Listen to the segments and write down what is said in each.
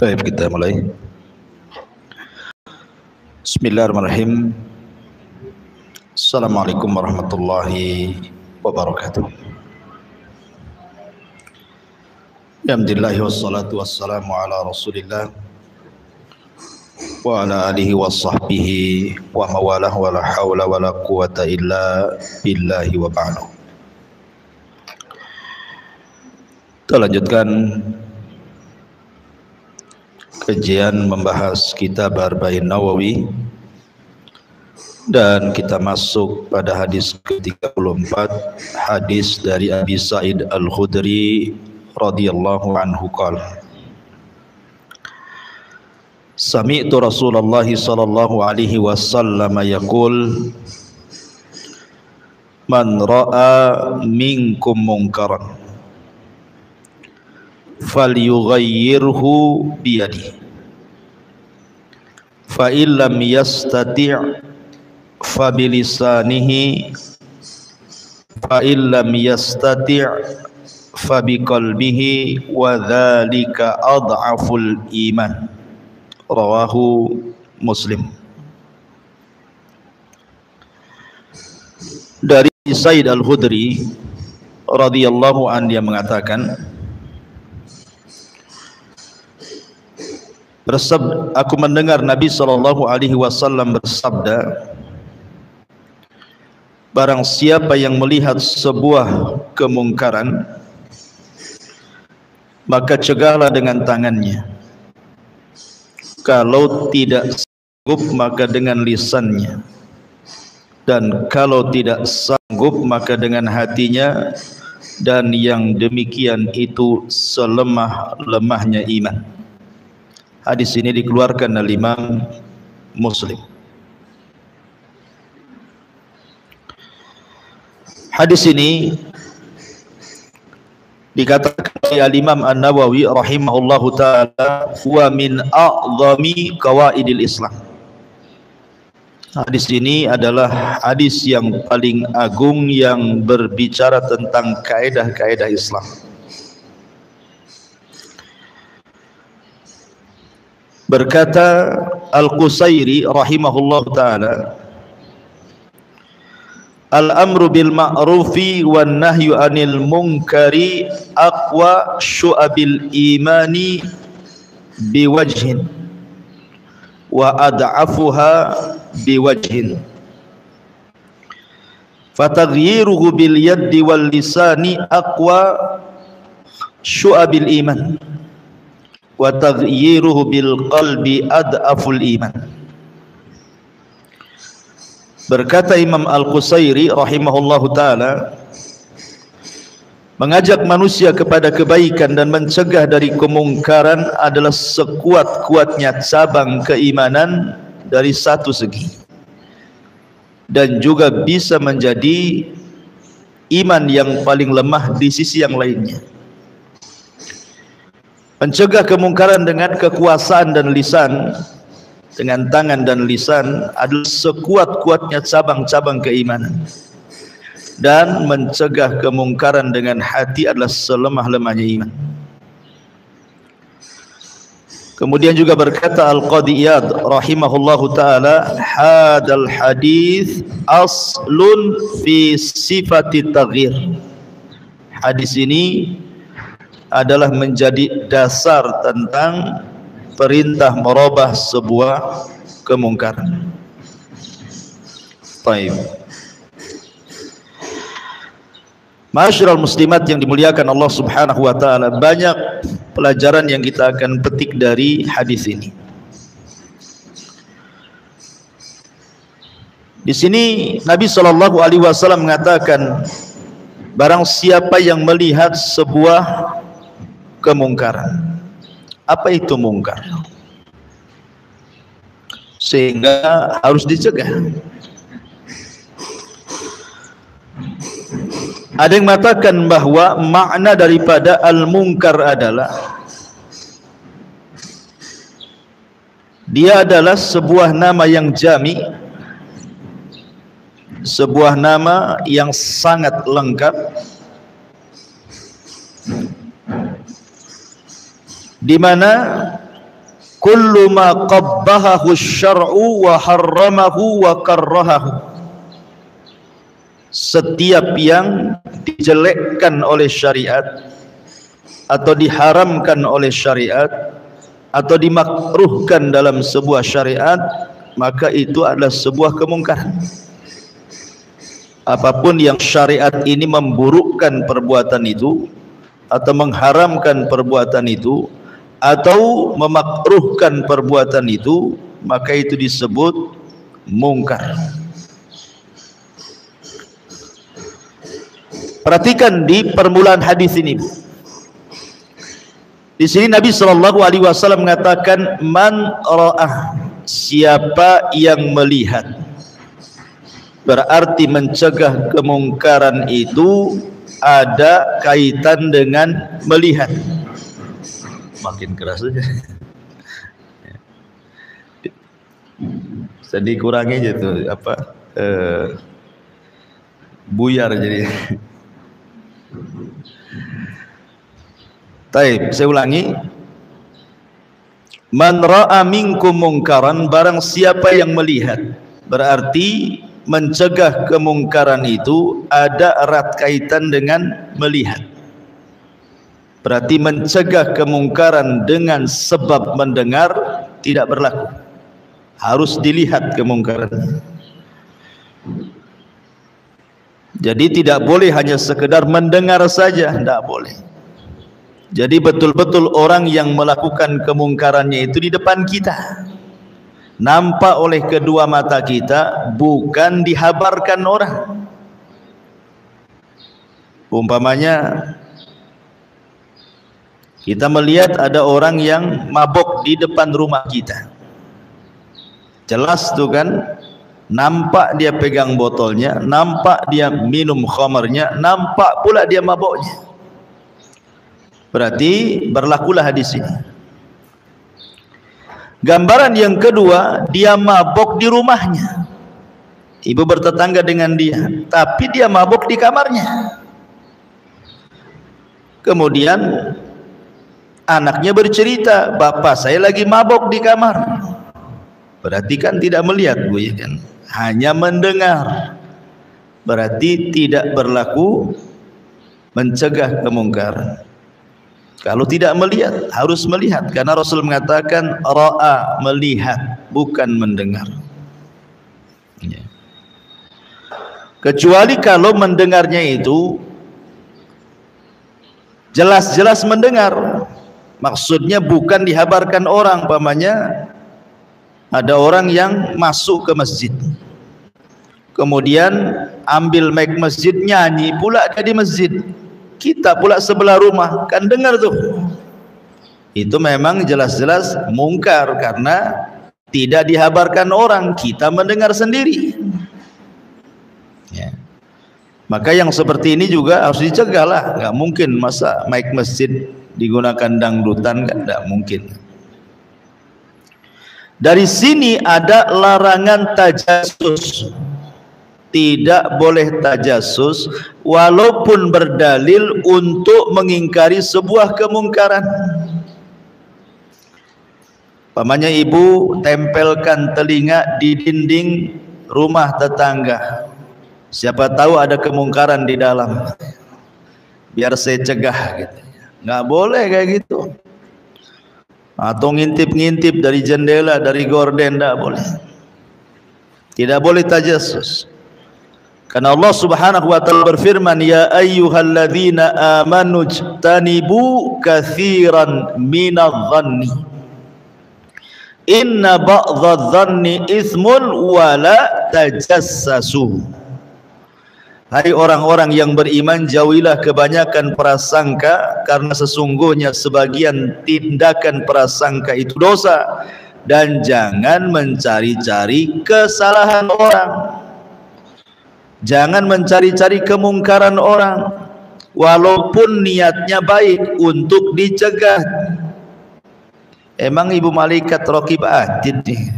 Baik, kita mulai. Bismillahirrahmanirrahim. Assalamualaikum warahmatullahi wabarakatuh. Alhamdulillah wassalatu wassalamu ala Rasulillah wa ala alihi wa sahbihi wa mawalah wa la hawla wa la quwata illa billahi wa ba'du. Kita lanjutkan kajian membahas kitab Arba'in Nawawi dan kita masuk pada hadis ke-34, hadis dari Abi Sa'id Al-Khudri radhiyallahu anhu qala Sami'tu Rasulullah sallallahu alaihi wasallam yaqul man ra'a minkum munkaran falyughayyirhu biyadihi fa illam yastati' fa bilisanihi fa illam yastati' fa biqalbihi wa dzalika adhaful iman. Rawahu Muslim. Dari Said Al-Khudri radhiyallahu anhu dia mengatakan, aku mendengar Nabi sallallahu alaihi wasallam bersabda, barang siapa yang melihat sebuah kemungkaran, maka cegahlah dengan tangannya. Kalau tidak sanggup maka dengan lisannya, dan kalau tidak sanggup maka dengan hatinya, dan yang demikian itu selemah-lemahnya iman. Hadis ini dikeluarkan oleh Imam Muslim. Hadis ini dikatakan oleh Imam An-Nawawi rahimahullahu taala huwa min a'zami qawaidil Islam. Hadis ini adalah hadis yang paling agung yang berbicara tentang kaidah-kaidah Islam. Berkata Al-Qusairi rahimahullahu taala, al-amru bil ma'rufi wan nahyu anil munkari aqwa syu'abil imani biwajhin wa ad'afuha biwajhin fataghyiruhu bil yaddi wal lisani aqwa syu'abil iman wa taghyiruhu bil qalbi ad'aful iman. Berkata Imam Al-Qusairi rahimahullahu taala, mengajak manusia kepada kebaikan dan mencegah dari kemungkaran adalah sekuat-kuatnya cabang keimanan dari satu segi, dan juga bisa menjadi iman yang paling lemah di sisi yang lainnya. Mencegah kemungkaran dengan kekuasaan dan lisan, dengan tangan dan lisan, adalah sekuat-kuatnya cabang-cabang keimanan. Dan mencegah kemungkaran dengan hati adalah selemah-lemahnya iman. Kemudian juga berkata Al-Qadhi Iyad rahimahullahu ta'ala, hadal hadis aslun fi sifati taghyir. Hadis ini adalah menjadi dasar tentang perintah merubah sebuah kemungkaran. Baik. Ma'asyiral muslimat yang dimuliakan Allah Subhanahu wa taala, banyak pelajaran yang kita akan petik dari hadis ini. Di sini Nabi sallallahu alaihi wasallam mengatakan, barang siapa yang melihat sebuah kemungkaran. Apa itu mungkar? Sehingga harus dicegah. Ada yang mengatakan bahwa makna daripada al-munkar adalah dia adalah sebuah nama yang jami, sebuah nama yang sangat lengkap, di mana kullu ma qabbahahu syar'u wa harramahu wa karrahahu. Setiap yang dijelekkan oleh syariat atau diharamkan oleh syariat atau dimakruhkan dalam sebuah syariat, maka itu adalah sebuah kemungkaran. Apapun yang syariat ini memburukkan perbuatan itu atau mengharamkan perbuatan itu atau memakruhkan perbuatan itu, maka itu disebut mungkar. Perhatikan di permulaan hadis ini. Di sini Nabi SAW mengatakan, man ra'ah, siapa yang melihat. Berarti mencegah kemungkaran itu ada kaitan dengan melihat. Makin keras saja. Jadi kurangi aja tuh buyar jadi. Taib, saya ulangi. Man ra'a minkum mungkaran, barang siapa yang melihat. Berarti mencegah kemungkaran itu ada erat kaitan dengan melihat. Berarti mencegah kemungkaran dengan sebab mendengar tidak berlaku. Harus dilihat kemungkaran. Jadi tidak boleh hanya sekedar mendengar saja, tidak boleh. Jadi betul-betul orang yang melakukan kemungkarannya itu di depan kita, nampak oleh kedua mata kita, bukan dihabarkan orang. Umpamanya kita melihat ada orang yang mabok di depan rumah kita, jelas tuh kan, nampak dia pegang botolnya, nampak dia minum khamarnya, nampak pula dia maboknya. Berarti berlakulah hadis ini. Gambaran yang kedua, dia mabok di rumahnya, ibu bertetangga dengan dia, tapi dia mabok di kamarnya. Kemudian anaknya bercerita, bapak saya lagi mabok di kamar. Berarti kan tidak melihat, Bu, ya kan? Hanya mendengar. Berarti tidak berlaku mencegah kemungkaran. Kalau tidak melihat, harus melihat, karena Rasul mengatakan ra'a, melihat, bukan mendengar. Ya. Kecuali kalau mendengarnya itu jelas-jelas mendengar, maksudnya bukan dihabarkan orang. Umpamanya ada orang yang masuk ke masjid, kemudian ambil mic masjid, nyanyi pula dia di masjid, kita pula sebelah rumah, kan dengar tuh. Itu memang jelas-jelas mungkar, karena tidak dihabarkan orang, kita mendengar sendiri. Ya. Maka yang seperti ini juga harus dicegah lah. Gak mungkin masa mic masjid digunakan dangdutan, kan tidak mungkin. Dari sini ada larangan tajassus. Tidak boleh tajassus walaupun berdalil untuk mengingkari sebuah kemungkaran. Pamannya ibu tempelkan telinga di dinding rumah tetangga, siapa tahu ada kemungkaran di dalam, biar saya cegah gitu. Nggak boleh kayak gitu. Atau ngintip-ngintip dari jendela, dari gorden, tidak boleh. Tidak boleh tajassus. Karena Allah Subhanahu wa taala berfirman, ya ayyuhalladzina amanu jtanibu katsiran minadh-dhanni inna ba'dadh-dhanni itsmun wa la tajassasu. Hai orang-orang yang beriman, jauhilah kebanyakan prasangka, karena sesungguhnya sebagian tindakan prasangka itu dosa, dan jangan mencari-cari kesalahan orang. Jangan mencari-cari kemungkaran orang walaupun niatnya baik untuk dicegah. Emang ibu malaikat raqib atid nih.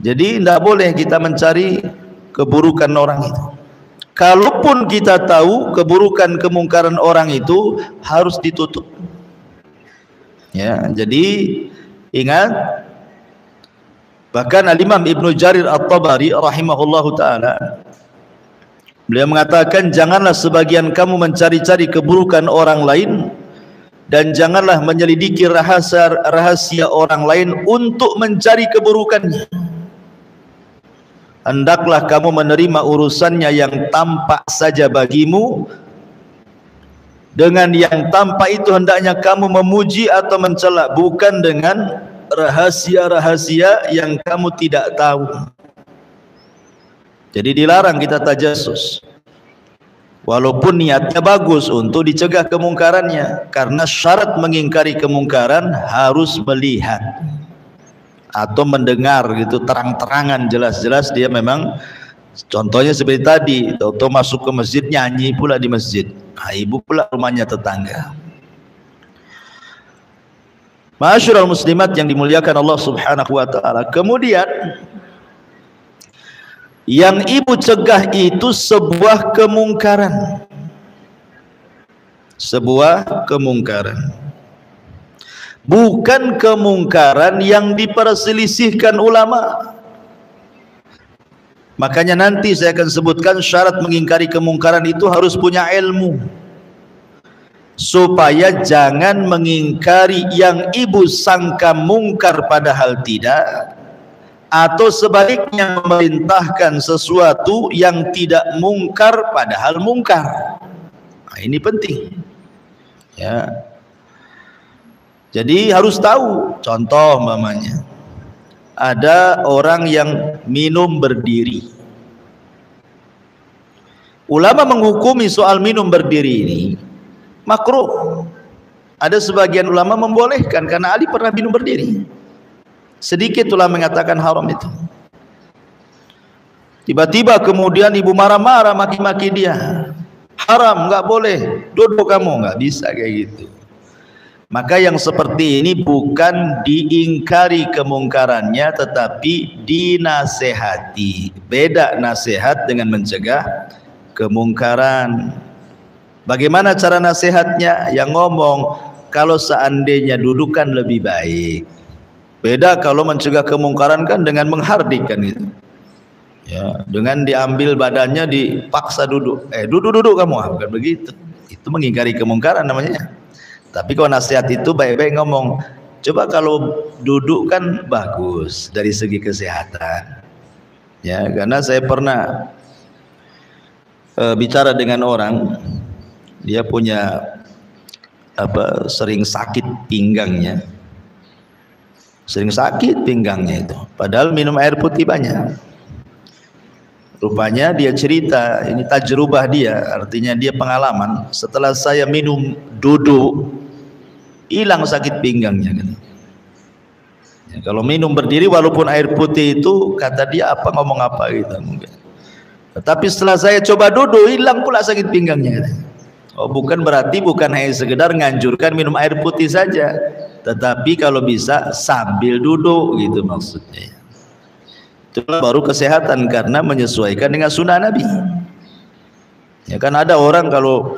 Jadi tidak boleh kita mencari keburukan orang itu. Kalaupun kita tahu keburukan kemungkaran orang itu, harus ditutup. Ya, jadi Ingat, bahkan Al-Imam Ibnu Jarir At-Tabari rahimahullahu taala, beliau mengatakan, janganlah sebagian kamu mencari-cari keburukan orang lain, dan janganlah menyelidiki rahasia orang lain untuk mencari keburukannya. Hendaklah kamu menerima urusannya yang tampak saja bagimu. Dengan yang tampak itu hendaknya kamu memuji atau mencela, bukan dengan rahasia-rahasia yang kamu tidak tahu. Jadi dilarang kita tajassus, walaupun niatnya bagus untuk dicegah kemungkarannya, karena syarat mengingkari kemungkaran harus melihat atau mendengar gitu terang-terangan, jelas-jelas dia memang, contohnya seperti tadi, tahu-tahu masuk ke masjid nyanyi pula di masjid, ibu pula rumahnya tetangga. Ma'asyiral muslimat yang dimuliakan Allah Subhanahu wa taala. Kemudian yang ibu cegah itu sebuah kemungkaran. Sebuah kemungkaran. Bukan kemungkaran yang diperselisihkan ulama. Makanya nanti saya akan sebutkan syarat mengingkari kemungkaran itu harus punya ilmu. Supaya jangan mengingkari yang ibu sangka mungkar padahal tidak, atau sebaliknya memerintahkan sesuatu yang tidak mungkar padahal mungkar. Nah, ini penting ya. Jadi harus tahu. Contoh mamanya, ada orang yang minum berdiri. Ulama menghukumi soal minum berdiri ini makruh. Ada sebagian ulama membolehkan karena Ali pernah minum berdiri. Sedikit ulama mengatakan haram itu. Tiba-tiba kemudian ibu marah-marah, maki-maki dia. Haram, nggak boleh. Duduk kamu, nggak bisa kayak gitu. Maka yang seperti ini bukan diingkari kemungkarannya, tetapi dinasehati. Beda nasihat dengan mencegah kemungkaran. Bagaimana cara nasihatnya? Yang ngomong, kalau seandainya dudukan lebih baik. Beda kalau mencegah kemungkaran kan dengan menghardik kan gitu. Ya, dengan diambil badannya dipaksa duduk. Duduk kamu, bukan begitu. Itu mengingkari kemungkaran namanya. Tapi kalau nasihat itu baik-baik ngomong, coba kalau duduk kan bagus dari segi kesehatan. Ya, karena saya pernah bicara dengan orang, dia punya sering sakit pinggangnya. Sering sakit pinggangnya itu, padahal minum air putih banyak. Rupanya dia cerita, ini tajrubah dia, artinya dia pengalaman, setelah saya minum duduk hilang sakit pinggangnya gitu. Ya, kalau minum berdiri walaupun air putih itu, kata dia ngomong apa gitu mungkin. Tapi setelah saya coba duduk hilang pula sakit pinggangnya gitu. Oh, bukan berarti bukan hanya sekedar nganjurkan minum air putih saja, tetapi kalau bisa sambil duduk gitu maksudnya. Itulah baru kesehatan karena menyesuaikan dengan sunnah Nabi. Ya kan ada orang kalau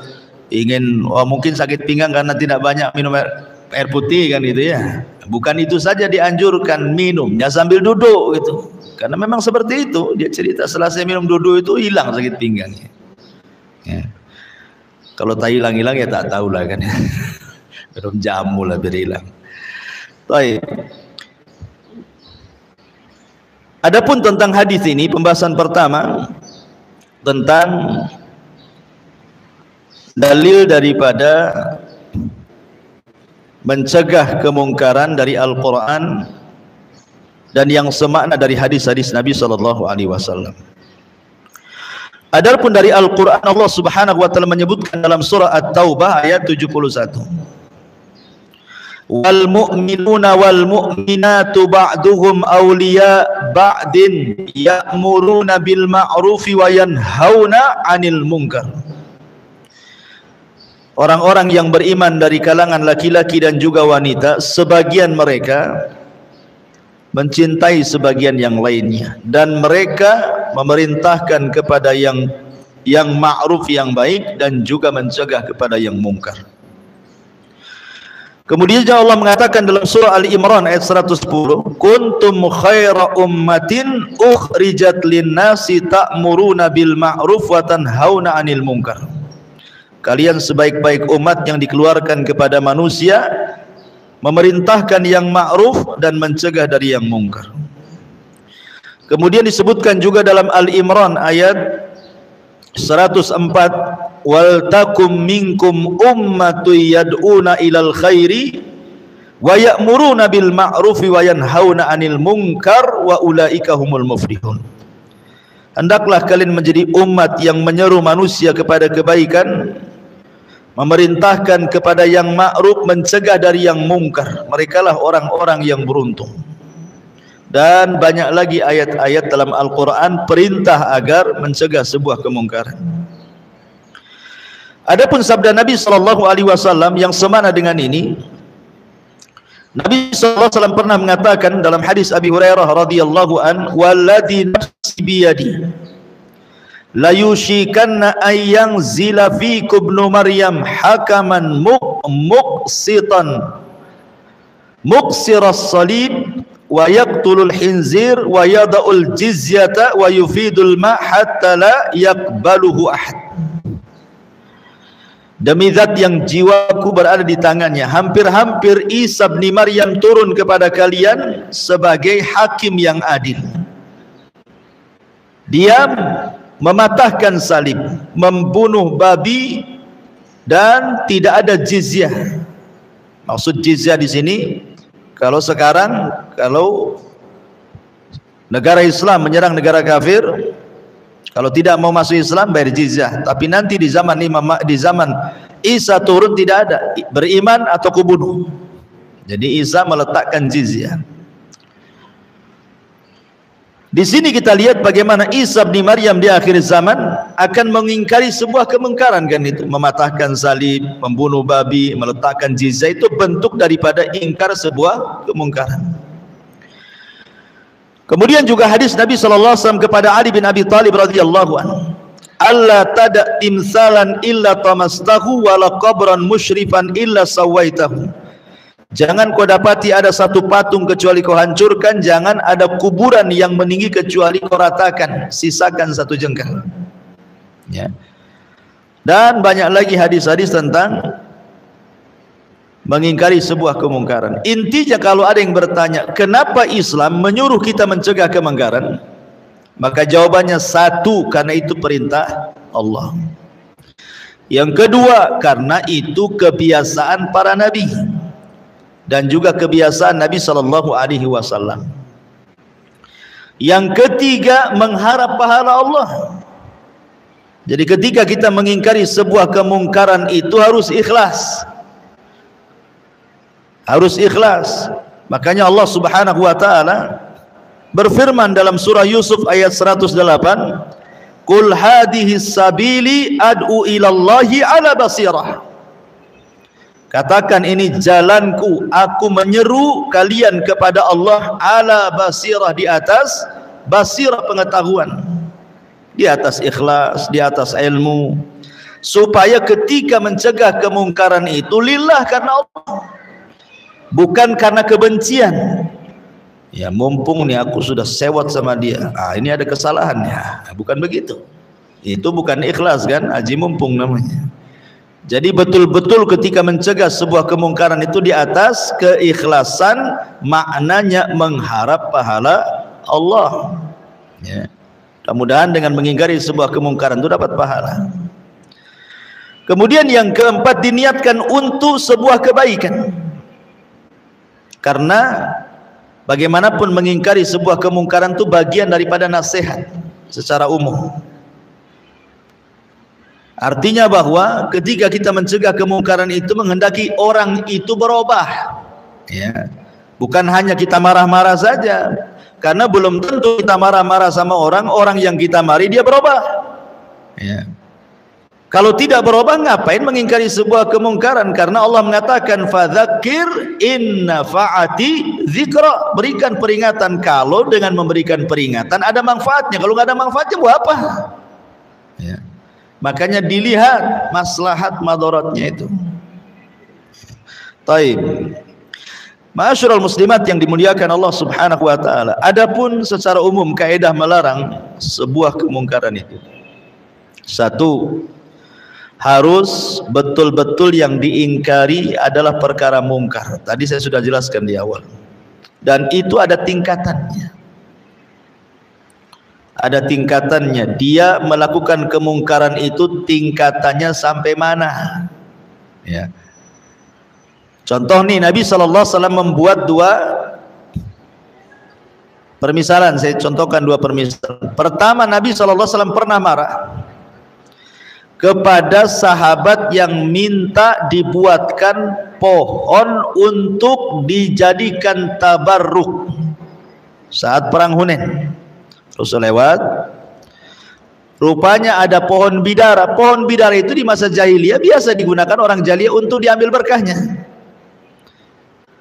ingin mungkin sakit pinggang karena tidak banyak minum air putih kan gitu ya. Bukan itu saja dianjurkan minumnya sambil duduk gitu. Karena memang seperti itu, dia cerita setelah saya minum duduk itu hilang sakit pinggangnya. Ya. Kalau tak hilang-hilang ya tak tahu lah kan. Belum jamu lah biar hilang. Baik. Adapun tentang hadis ini, pembahasan pertama tentang dalil daripada mencegah kemungkaran dari Al-Quran dan yang semakna dari hadis-hadis Nabi SAW. Adapun dari Al-Quran, Allah Subhanahu wa taala menyebutkan dalam surah At-Taubah ayat 71. Wal mu'minuna wal mu'minatu ba'duhum awliya ba'din ya'muruna bil ma'rufi wa yanhauna 'anil munkar. Orang-orang yang beriman dari kalangan laki-laki dan juga wanita, sebagian mereka mencintai sebagian yang lainnya, dan mereka memerintahkan kepada yang ma'ruf, yang baik, dan juga mencegah kepada yang mungkar. Kemudian Allah mengatakan dalam surah Ali Imran ayat 110, kuntum khaira ummatin ukhrijat lin-nasi ta'muruna bil ma'ruf wa tanhauna 'anil munkar. Kalian sebaik-baik umat yang dikeluarkan kepada manusia, memerintahkan yang ma'ruf dan mencegah dari yang munkar. Kemudian disebutkan juga dalam Ali Imran ayat 104, wal takum minkum ummatun yad'una ilal khairi wa ya'muruna bil ma'rufi wa yanhauna 'anil munkar wa ulaika humul muflihun. Hendaklah kalian menjadi umat yang menyeru manusia kepada kebaikan, memerintahkan kepada yang ma'ruf, mencegah dari yang mungkar. Merekalah orang-orang yang beruntung. Dan banyak lagi ayat-ayat dalam Al-Quran perintah agar mencegah sebuah kemungkaran. Adapun sabda Nabi SAW yang semana dengan ini, Nabi SAW pernah mengatakan dalam hadis Abi Hurairah radhiyallahu an, walladhi nafsi biyadi la yushikanna ayyang zila fikum ibnu Maryam hakaman muqsitan muqsiras salib wa yaqtulul khinzir wa yada'ul jizyata wa yufidul ma hatta la yaqbaluhu ahad. Demi zat yang jiwaku berada di tangannya, hampir-hampir Isa bin Maryam turun kepada kalian sebagai hakim yang adil. Dia mematahkan salib, membunuh babi, dan tidak ada jizyah. Maksud jizyah di sini, kalau sekarang, kalau negara Islam menyerang negara kafir, kalau tidak mau masuk Islam bayar jizyah. Tapi nanti di zaman Isa turun tidak ada, beriman atau kubunuh. Jadi Isa meletakkan jizyah. Di sini kita lihat bagaimana Isa bin Maryam di akhir zaman akan mengingkari sebuah kemungkaran, kan itu, mematahkan salib, membunuh babi, meletakkan jizyah, itu bentuk daripada ingkar sebuah kemungkaran. Kemudian juga hadis Nabi SAW kepada Ali bin Abi Thalib radhiyallahu anhu, alla tada timsalan illa tamastahu wala qabran musyrifan illa sawaitahu. Jangan kau dapati ada satu patung kecuali kau hancurkan, jangan ada kuburan yang meninggi kecuali kau ratakan, sisakan satu jengkal. Ya. Dan banyak lagi hadis-hadis tentang mengingkari sebuah kemungkaran. Intinya kalau ada yang bertanya, kenapa Islam menyuruh kita mencegah kemungkaran? Maka jawabannya satu, karena itu perintah Allah. Yang kedua, karena itu kebiasaan para nabi dan juga kebiasaan Nabi SAW. Yang ketiga, mengharap pahala Allah. Jadi ketika kita mengingkari sebuah kemungkaran itu harus ikhlas. Harus ikhlas. Makanya Allah Subhanahu wa taala berfirman dalam surah Yusuf ayat 108, "Qul hadhihi sabili ad'u ilallahi ala basirah." Katakan, ini jalanku, aku menyeru kalian kepada Allah ala basirah, di atas basirah pengetahuan, di atas ikhlas, di atas ilmu, supaya ketika mencegah kemungkaran itu lillah, karena Allah, bukan karena kebencian. Ya, mumpung nih aku sudah sewot sama dia, ini ada kesalahannya, bukan begitu. Itu bukan ikhlas, kan, aji mumpung namanya. Jadi betul-betul ketika mencegah sebuah kemungkaran itu di atas keikhlasan, maknanya mengharap pahala Allah. Ya. Mudah-mudahan dengan mengingkari sebuah kemungkaran itu dapat pahala. Kemudian yang keempat, diniatkan untuk sebuah kebaikan. Karena bagaimanapun mengingkari sebuah kemungkaran itu bagian daripada nasihat secara umum. Artinya bahwa ketika kita mencegah kemungkaran itu menghendaki orang itu berubah. Ya. Bukan hanya kita marah-marah saja. Karena belum tentu kita marah-marah sama orang yang kita mari dia berubah. Ya. Kalau tidak berubah, ngapain mengingkari sebuah kemungkaran? Karena Allah mengatakan, fadzakir inna fa'ati dzikra. Berikan peringatan, kalau dengan memberikan peringatan ada manfaatnya. Kalau nggak ada manfaatnya buat apa? Ya. Makanya dilihat maslahat madaratnya itu. Taib. Ma'asyiral muslimat yang dimuliakan Allah Subhanahu wa taala. Adapun secara umum kaidah melarang sebuah kemungkaran itu. Satu, harus betul-betul yang diingkari adalah perkara mungkar. Tadi saya sudah jelaskan di awal. Dan itu ada tingkatannya. Ada tingkatannya. Dia melakukan kemungkaran itu tingkatannya sampai mana? Ya. Contoh nih, Nabi SAW membuat dua permisalan. Saya contohkan dua permisalan. Pertama, Nabi SAW pernah marah kepada sahabat yang minta dibuatkan pohon untuk dijadikan tabarruk saat perang Hunain. Rasul lewat, rupanya ada pohon bidara. Pohon bidara itu di masa jahiliyah biasa digunakan orang jahiliyah untuk diambil berkahnya.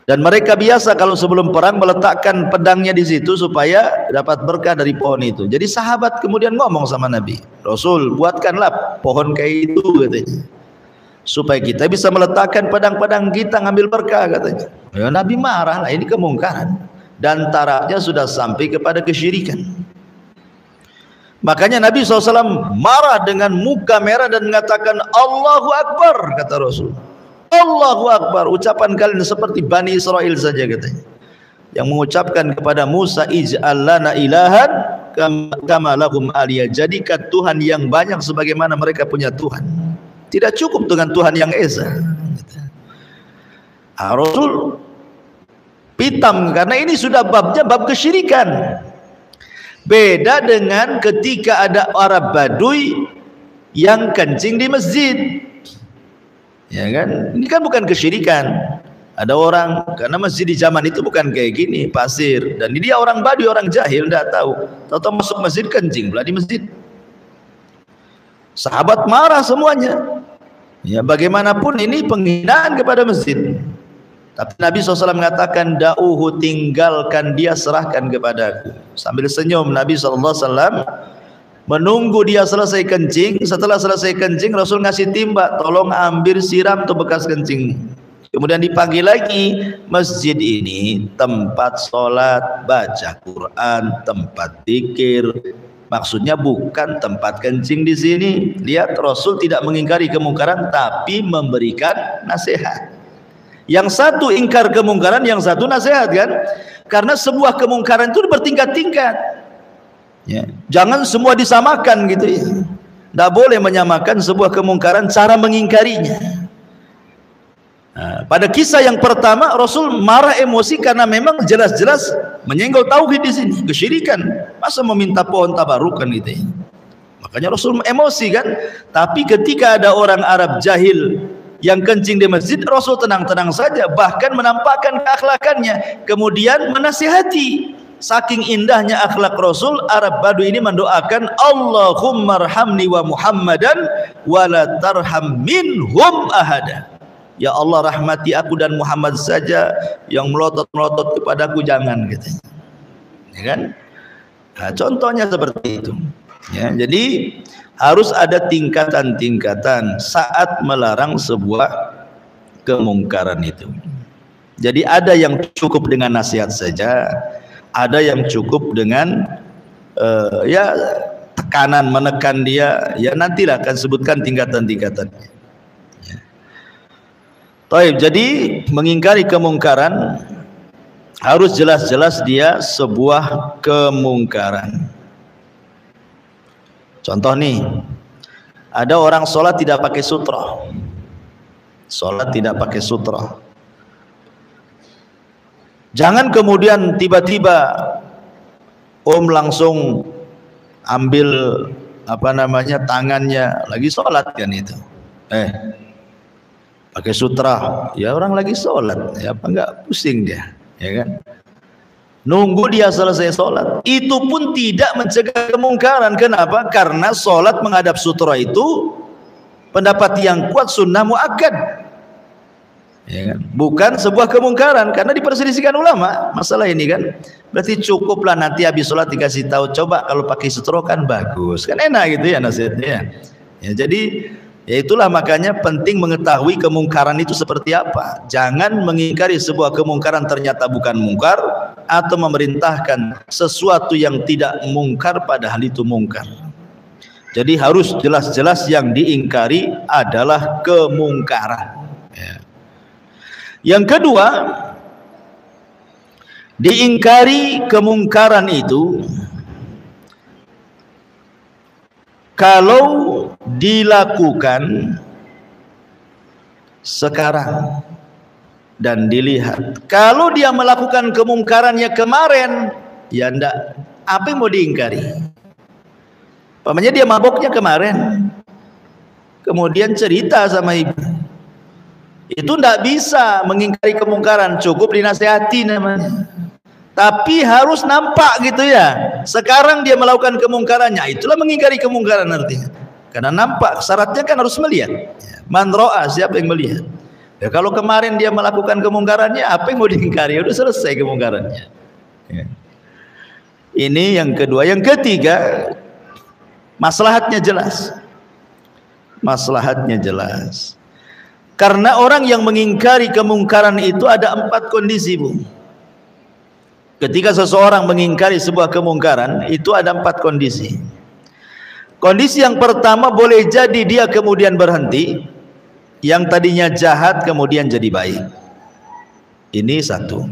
Dan mereka biasa kalau sebelum perang meletakkan pedangnya di situ supaya dapat berkah dari pohon itu. Jadi sahabat kemudian ngomong sama Nabi, Rasul, buatkanlah pohon kayak itu katanya, supaya kita bisa meletakkan pedang-pedang kita ngambil berkah katanya. Ya, Nabi marah lah, ini kemungkaran dan tarafnya sudah sampai kepada kesyirikan. Makanya Nabi SAW marah dengan muka merah dan mengatakan Allahu Akbar, kata Rasul. Allahu Akbar, ucapan kalian seperti Bani Israel saja katanya, yang mengucapkan kepada Musa, ij'al lana ilahan kama lahum aliyah, jadikan Tuhan yang banyak sebagaimana mereka punya Tuhan. Tidak cukup dengan Tuhan yang esa. Rasul pitam karena ini sudah babnya bab kesyirikan. Beda dengan ketika ada Arab Baduy yang kencing di masjid. Ya kan, ini kan bukan kesyirikan. Ada orang, karena masjid di zaman itu bukan kayak gini, pasir, dan dia orang Baduy, orang jahil, tidak tahu. Tahu-tahu masuk masjid kencing pula di masjid. Sahabat marah semuanya. Ya, bagaimanapun ini penghinaan kepada masjid. Tapi Nabi SAW mengatakan, da'uhu, tinggalkan dia, serahkan kepadaku. Sambil senyum Nabi SAW menunggu dia selesai kencing. Setelah selesai kencing, Rasul ngasih timba, tolong ambil siram tuh bekas kencing. Kemudian dipanggil lagi, masjid ini tempat sholat, baca Quran, tempat zikir. Maksudnya bukan tempat kencing di sini. Lihat, Rasul tidak mengingkari kemungkaran, tapi memberikan nasihat. Yang satu ingkar kemungkaran, yang satu nasihat kan? Karena sebuah kemungkaran itu bertingkat-tingkat. Ya, jangan semua disamakan gitu ya. Tidak boleh menyamakan sebuah kemungkaran cara mengingkarinya. Nah, pada kisah yang pertama Rasul marah emosi karena memang jelas-jelas menyenggol tauhid di sini, kesyirikan. Masa meminta pohon tabarukan gitu ya. Makanya Rasul emosi kan. Tapi ketika ada orang Arab jahil yang kencing di masjid, Rasul tenang-tenang saja, bahkan menampakkan keakhlakannya, kemudian menasihati. Saking indahnya akhlak Rasul, Arab Baduy ini mendoakan, Allahumma arhamni wa Muhammadan wa la tarham minhum ahada. Ya Allah, rahmati aku dan Muhammad saja, yang melotot-melotot kepadaku jangan, gitu. Ya kan? Nah, contohnya seperti itu. Ya, jadi harus ada tingkatan-tingkatan saat melarang sebuah kemungkaran itu. Jadi ada yang cukup dengan nasihat saja, ada yang cukup dengan ya tekanan, menekan dia. Ya nantilah akan sebutkan tingkatan-tingkatannya. Ya. Taib, jadi mengingkari kemungkaran harus jelas-jelas dia sebuah kemungkaran. Contoh nih, ada orang sholat tidak pakai sutra. Sholat tidak pakai sutra. Jangan kemudian tiba-tiba langsung ambil tangannya, lagi sholat kan itu. Pakai sutra, ya orang lagi sholat, ya apa enggak pusing dia, ya kan? Nunggu dia selesai sholat. Itu pun tidak mencegah kemungkaran. Kenapa? Karena sholat menghadap sutra itu pendapat yang kuat, sunnah muakkad. Ya kan? Bukan sebuah kemungkaran, karena diperselisihkan ulama masalah ini kan. Berarti cukuplah nanti habis sholat dikasih tahu, coba kalau pakai sutra kan bagus, kan enak gitu ya nasihatnya. Ya, jadi Ya itulah makanya penting mengetahui kemungkaran itu seperti apa. Jangan mengingkari sebuah kemungkaran ternyata bukan mungkar, atau memerintahkan sesuatu yang tidak mungkar padahal itu mungkar. Jadi harus jelas-jelas yang diingkari adalah kemungkaran. Ya. Yang kedua, diingkari kemungkaran itu kalau dilakukan sekarang dan dilihat. Kalau dia melakukan kemungkarannya kemarin, ya enggak, apa yang mau diingkari? Pamannya dia maboknya kemarin, kemudian cerita sama ibu, itu enggak bisa mengingkari kemungkaran, cukup dinasihati namanya. Tapi harus nampak gitu ya. Sekarang dia melakukan kemungkarannya, itulah mengingkari kemungkaran artinya. Karena nampak, syaratnya kan harus melihat. Man ro'a, siapa yang melihat? Ya, kalau kemarin dia melakukan kemungkarannya, apa yang mau diingkari? Udah selesai kemungkarannya. Ya. Ini yang kedua. Yang ketiga, maslahatnya jelas. Maslahatnya jelas. Karena orang yang mengingkari kemungkaran itu ada 4 kondisi, Bu. Ketika seseorang mengingkari sebuah kemungkaran, itu ada 4 kondisi. Kondisi yang pertama, boleh jadi dia kemudian berhenti, yang tadinya jahat kemudian jadi baik. Ini satu.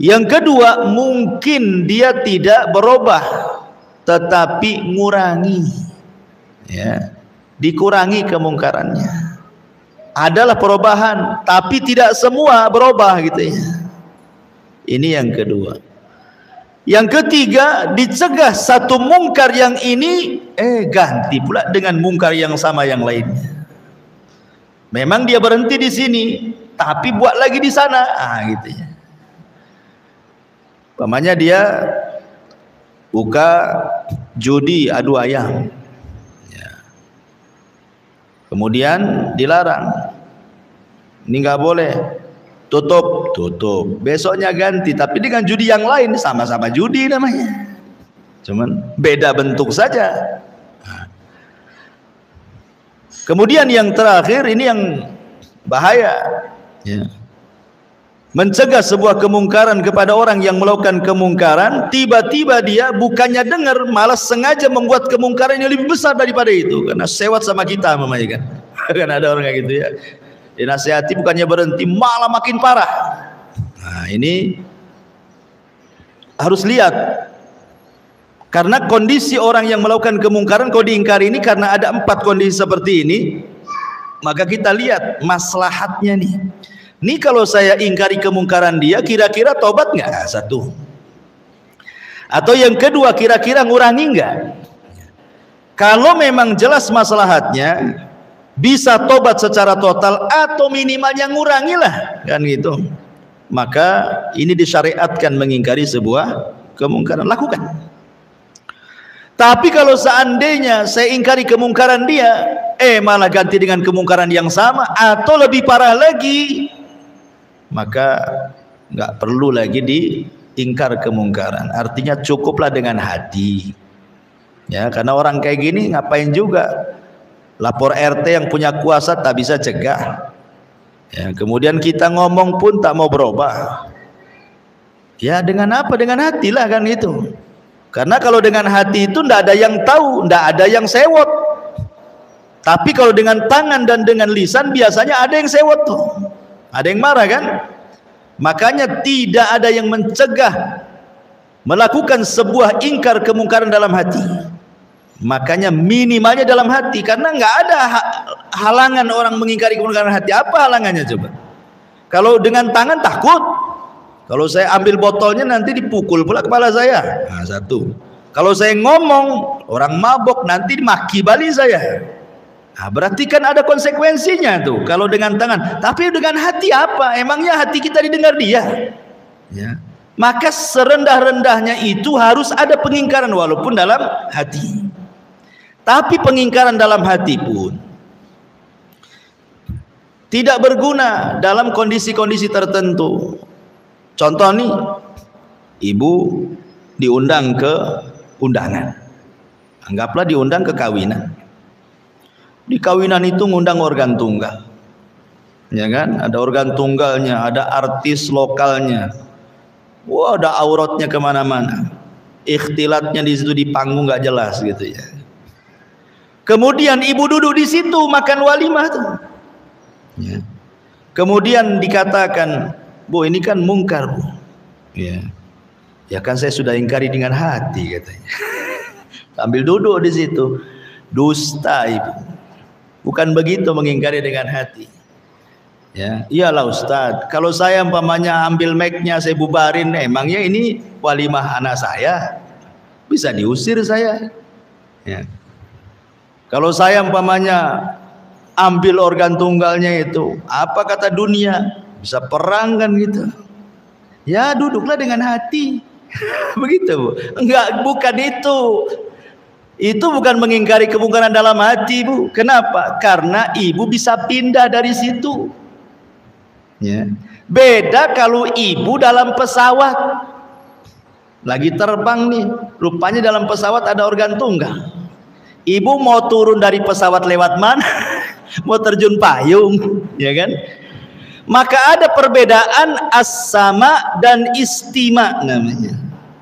Yang kedua, mungkin dia tidak berubah, tetapi ngurangi, ya, dikurangi kemungkarannya. Adalah perubahan, tapi tidak semua berubah gitu ya. Ini yang kedua. Yang ketiga, dicegah satu mungkar yang ini, ganti pula dengan mungkar yang sama yang lainnya. Memang dia berhenti di sini, tapi buat lagi di sana, gitu ya. Pamannya dia buka judi adu ayam, ya. Kemudian dilarang, ini nggak boleh. Tutup. Besoknya ganti, tapi dengan judi yang lain, sama-sama judi namanya, cuman beda bentuk saja. Kemudian yang terakhir, ini yang bahaya, ya. Mencegah sebuah kemungkaran kepada orang yang melakukan kemungkaran, tiba-tiba dia bukannya dengar, malah sengaja membuat kemungkaran yang lebih besar daripada itu, karena sewot sama kita mamanya kan. Kan ada orang kayak gitu ya. Dinasihati bukannya berhenti, malah makin parah. Nah, ini harus lihat. Karena kondisi orang yang melakukan kemungkaran kalau diingkari ini, karena ada 4 kondisi seperti ini, maka kita lihat maslahatnya nih. Ini kalau saya ingkari kemungkaran dia, kira-kira tobat nggak? Satu. Atau yang kedua, kira-kira ngurangi nggak? Kalau memang jelas maslahatnya, bisa tobat secara total atau minimalnya ngurangilah, kan gitu. Maka ini disyariatkan mengingkari sebuah kemungkaran, lakukan. Tapi kalau seandainya saya ingkari kemungkaran dia, malah ganti dengan kemungkaran yang sama atau lebih parah lagi, maka nggak perlu lagi diingkar kemungkaran. Artinya cukuplah dengan hati, ya. Karena orang kayak gini ngapain juga lapor RT yang punya kuasa tak bisa cegah, ya. Kemudian kita ngomong pun tak mau berubah, ya. Dengan apa? Dengan hatilah, kan itu. Karena kalau dengan hati itu ndak ada yang tahu, ndak ada yang sewot. Tapi kalau dengan tangan dan dengan lisan, biasanya ada yang sewot tuh, ada yang marah kan. Makanya tidak ada yang mencegah melakukan sebuah ingkar kemungkaran dalam hati. Makanya minimalnya dalam hati, karena nggak ada halangan orang mengingkari kemungkaran hati. Apa halangannya coba? Kalau dengan tangan takut, kalau saya ambil botolnya nanti dipukul pula kepala saya. Nah, satu. Kalau saya ngomong, orang mabok nanti dimaki balik saya. Nah, berarti kan ada konsekuensinya tuh kalau dengan tangan. Tapi dengan hati apa? Emangnya hati kita didengar dia? Ya. Maka serendah-rendahnya itu harus ada pengingkaran walaupun dalam hati. Tapi pengingkaran dalam hati pun tidak berguna dalam kondisi-kondisi tertentu. Contoh nih, ibu diundang ke undangan, anggaplah diundang ke kawinan. Di kawinan itu ngundang organ tunggal, ya kan? Ada organ tunggalnya, ada artis lokalnya. Wah, ada auratnya kemana-mana. Ikhtilatnya di situ di panggung nggak jelas gitu ya. Kemudian ibu duduk di situ makan walimah tuh. Ya. Kemudian dikatakan, Bu, ini kan mungkar, Bu. Ya. Ya kan saya sudah ingkari dengan hati katanya. Sambil duduk di situ. Dusta ibu. Bukan begitu mengingkari dengan hati. Ya, iyalah Ustaz. Kalau saya umpamanya ambil mic-nya saya bubarin, emangnya ini walimah anak saya? Bisa diusir saya. Ya. Kalau saya umpamanya ambil organ tunggalnya itu, apa kata dunia? Bisa perang kan gitu. Ya, duduklah dengan hati. Begitu, Bu. Enggak, bukan itu. Itu bukan mengingkari kemungkaran dalam hati, Bu. Kenapa? Karena ibu bisa pindah dari situ. Ya. Beda kalau ibu dalam pesawat lagi terbang nih, rupanya dalam pesawat ada organ tunggal. Ibu mau turun dari pesawat lewat mana? Mau terjun payung, ya kan? Maka ada perbedaan as-sama dan istima namanya.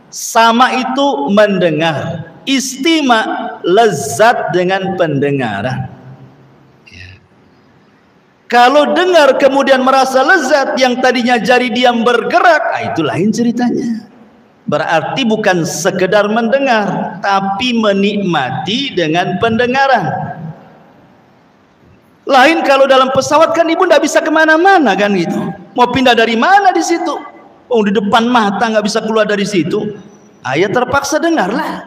Sama itu mendengar, istima lezat dengan pendengaran. Kalau dengar kemudian merasa lezat, yang tadinya jari diam bergerak, itu lain ceritanya. Berarti bukan sekedar mendengar, tapi menikmati dengan pendengaran. Lain kalau dalam pesawat kan ibu tidak bisa kemana-mana kan gitu. Mau pindah dari mana di situ? Oh, di depan mata nggak bisa keluar dari situ. Ayah terpaksa dengarlah.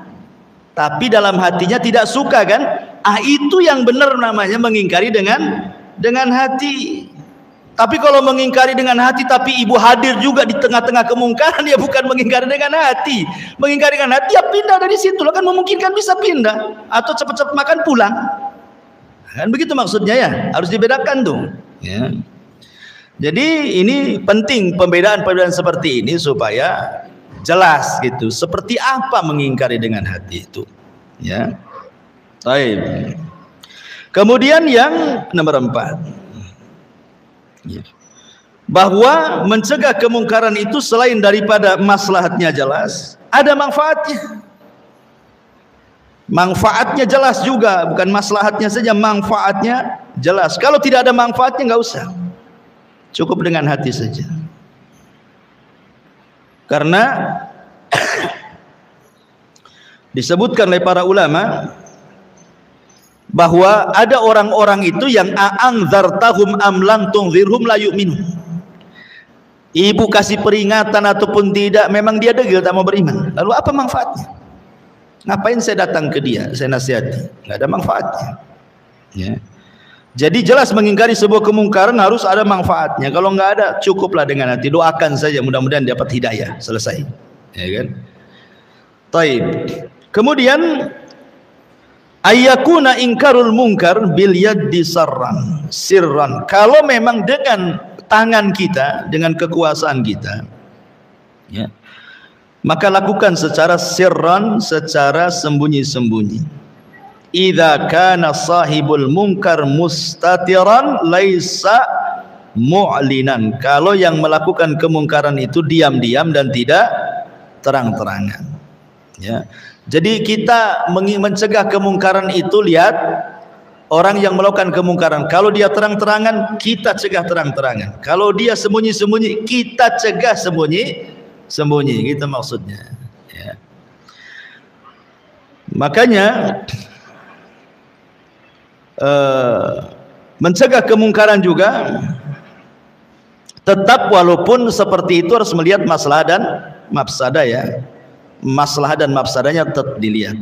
Tapi dalam hatinya tidak suka kan? Itu yang benar namanya mengingkari dengan hati. Tapi kalau mengingkari dengan hati tapi ibu hadir juga di tengah-tengah kemungkaran, ya bukan mengingkari dengan hati. Mengingkari dengan hati ya pindah dari situ, kan memungkinkan bisa pindah atau cepat-cepat makan pulang. Kan begitu maksudnya ya, harus dibedakan tuh. Ya. Jadi ini penting pembedaan-pembedaan seperti ini supaya jelas gitu. Seperti apa mengingkari dengan hati itu. Ya. Baik. Kemudian yang nomor 4, bahwa mencegah kemungkaran itu selain daripada maslahatnya jelas, ada manfaatnya. Manfaatnya jelas juga, bukan maslahatnya saja, manfaatnya jelas. Kalau tidak ada manfaatnya nggak usah, cukup dengan hati saja. Karena disebutkan oleh para ulama bahwa ada orang-orang itu yang a'anzartahum am lam tunzirhum la yu'minun. Ibu kasih peringatan ataupun tidak, memang dia degil tak mau beriman. Lalu apa manfaatnya? Ngapain saya datang ke dia, saya nasihati? Nggak ada manfaatnya. Ya. Jadi jelas mengingkari sebuah kemungkaran harus ada manfaatnya. Kalau nggak ada, cukuplah dengan hati. Doakan saja, mudah-mudahan dapat hidayah. Selesai. Ya kan? Taib. Kemudian ayyakuna ingkarul munkar bil yaddi sirran. Kalau memang dengan tangan kita, dengan kekuasaan kita, ya, maka lakukan secara sirran, secara sembunyi-sembunyi. Idza kana sahibul munkar mustatiran laisa mu'linan. Kalau yang melakukan kemungkaran itu diam-diam dan tidak terang-terangan. Ya. Jadi kita mencegah kemungkaran itu, lihat orang yang melakukan kemungkaran. Kalau dia terang-terangan, kita cegah terang-terangan. Kalau dia sembunyi-sembunyi, kita cegah sembunyi-sembunyi. Gitu maksudnya. Ya. Makanya mencegah kemungkaran juga tetap walaupun seperti itu harus melihat masalah dan mafsadah ya. Masalah dan mafsadahnya tetap dilihat.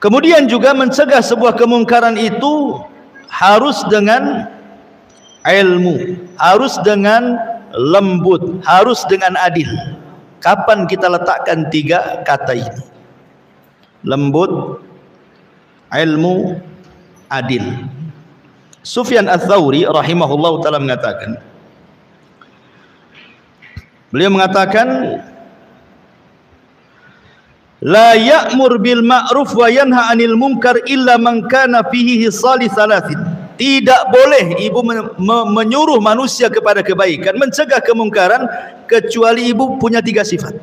Kemudian juga mencegah sebuah kemungkaran itu harus dengan ilmu, harus dengan lembut, harus dengan adil. Kapan kita letakkan 3 kata ini? Lembut, ilmu, adil. Sufyan Ats-Tsauri rahimahullah ta'ala mengatakan, beliau mengatakan La ya'mur bil ma'ruf wa yanha 'anil munkar illa man kana fihi hisali thalathin. Tidak boleh ibu menyuruh manusia kepada kebaikan, mencegah kemungkaran, kecuali ibu punya 3 sifat.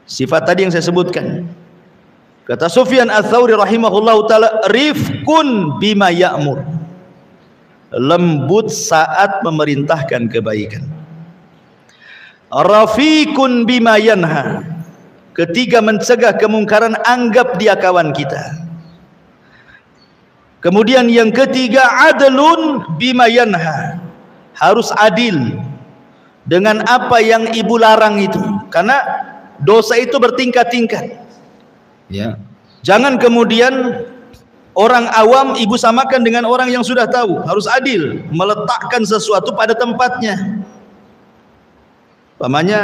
Sifat tadi yang saya sebutkan. Kata Sufyan Ats-Tsauri rahimahullahu taala, rifqun bima ya'mur. Lembut saat memerintahkan kebaikan. Rafiqun bima yanha. Ketiga, mencegah kemungkaran, anggap dia kawan kita. Kemudian yang ketiga, adlun bima yanha. Harus adil dengan apa yang ibu larang itu, karena dosa itu bertingkat-tingkat. Ya. Jangan kemudian orang awam ibu samakan dengan orang yang sudah tahu. Harus adil, meletakkan sesuatu pada tempatnya. Umpamanya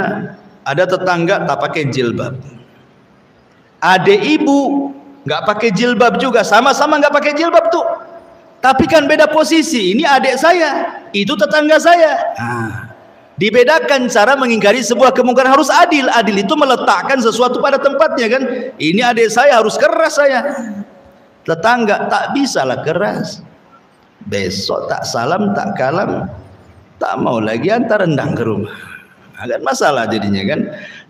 ada tetangga tak pakai jilbab, adik ibu nggak pakai jilbab juga, sama-sama nggak pakai jilbab tuh, tapi kan beda posisi. Ini adik saya, itu tetangga saya. Dibedakan cara mengingkari sebuah kemungkaran. Harus adil. Adil itu meletakkan sesuatu pada tempatnya kan. Ini adik saya, harus keras saya. Tetangga tak bisalah keras. Besok tak salam tak kalam, tak mau lagi antar rendang ke rumah. Agak masalah jadinya kan.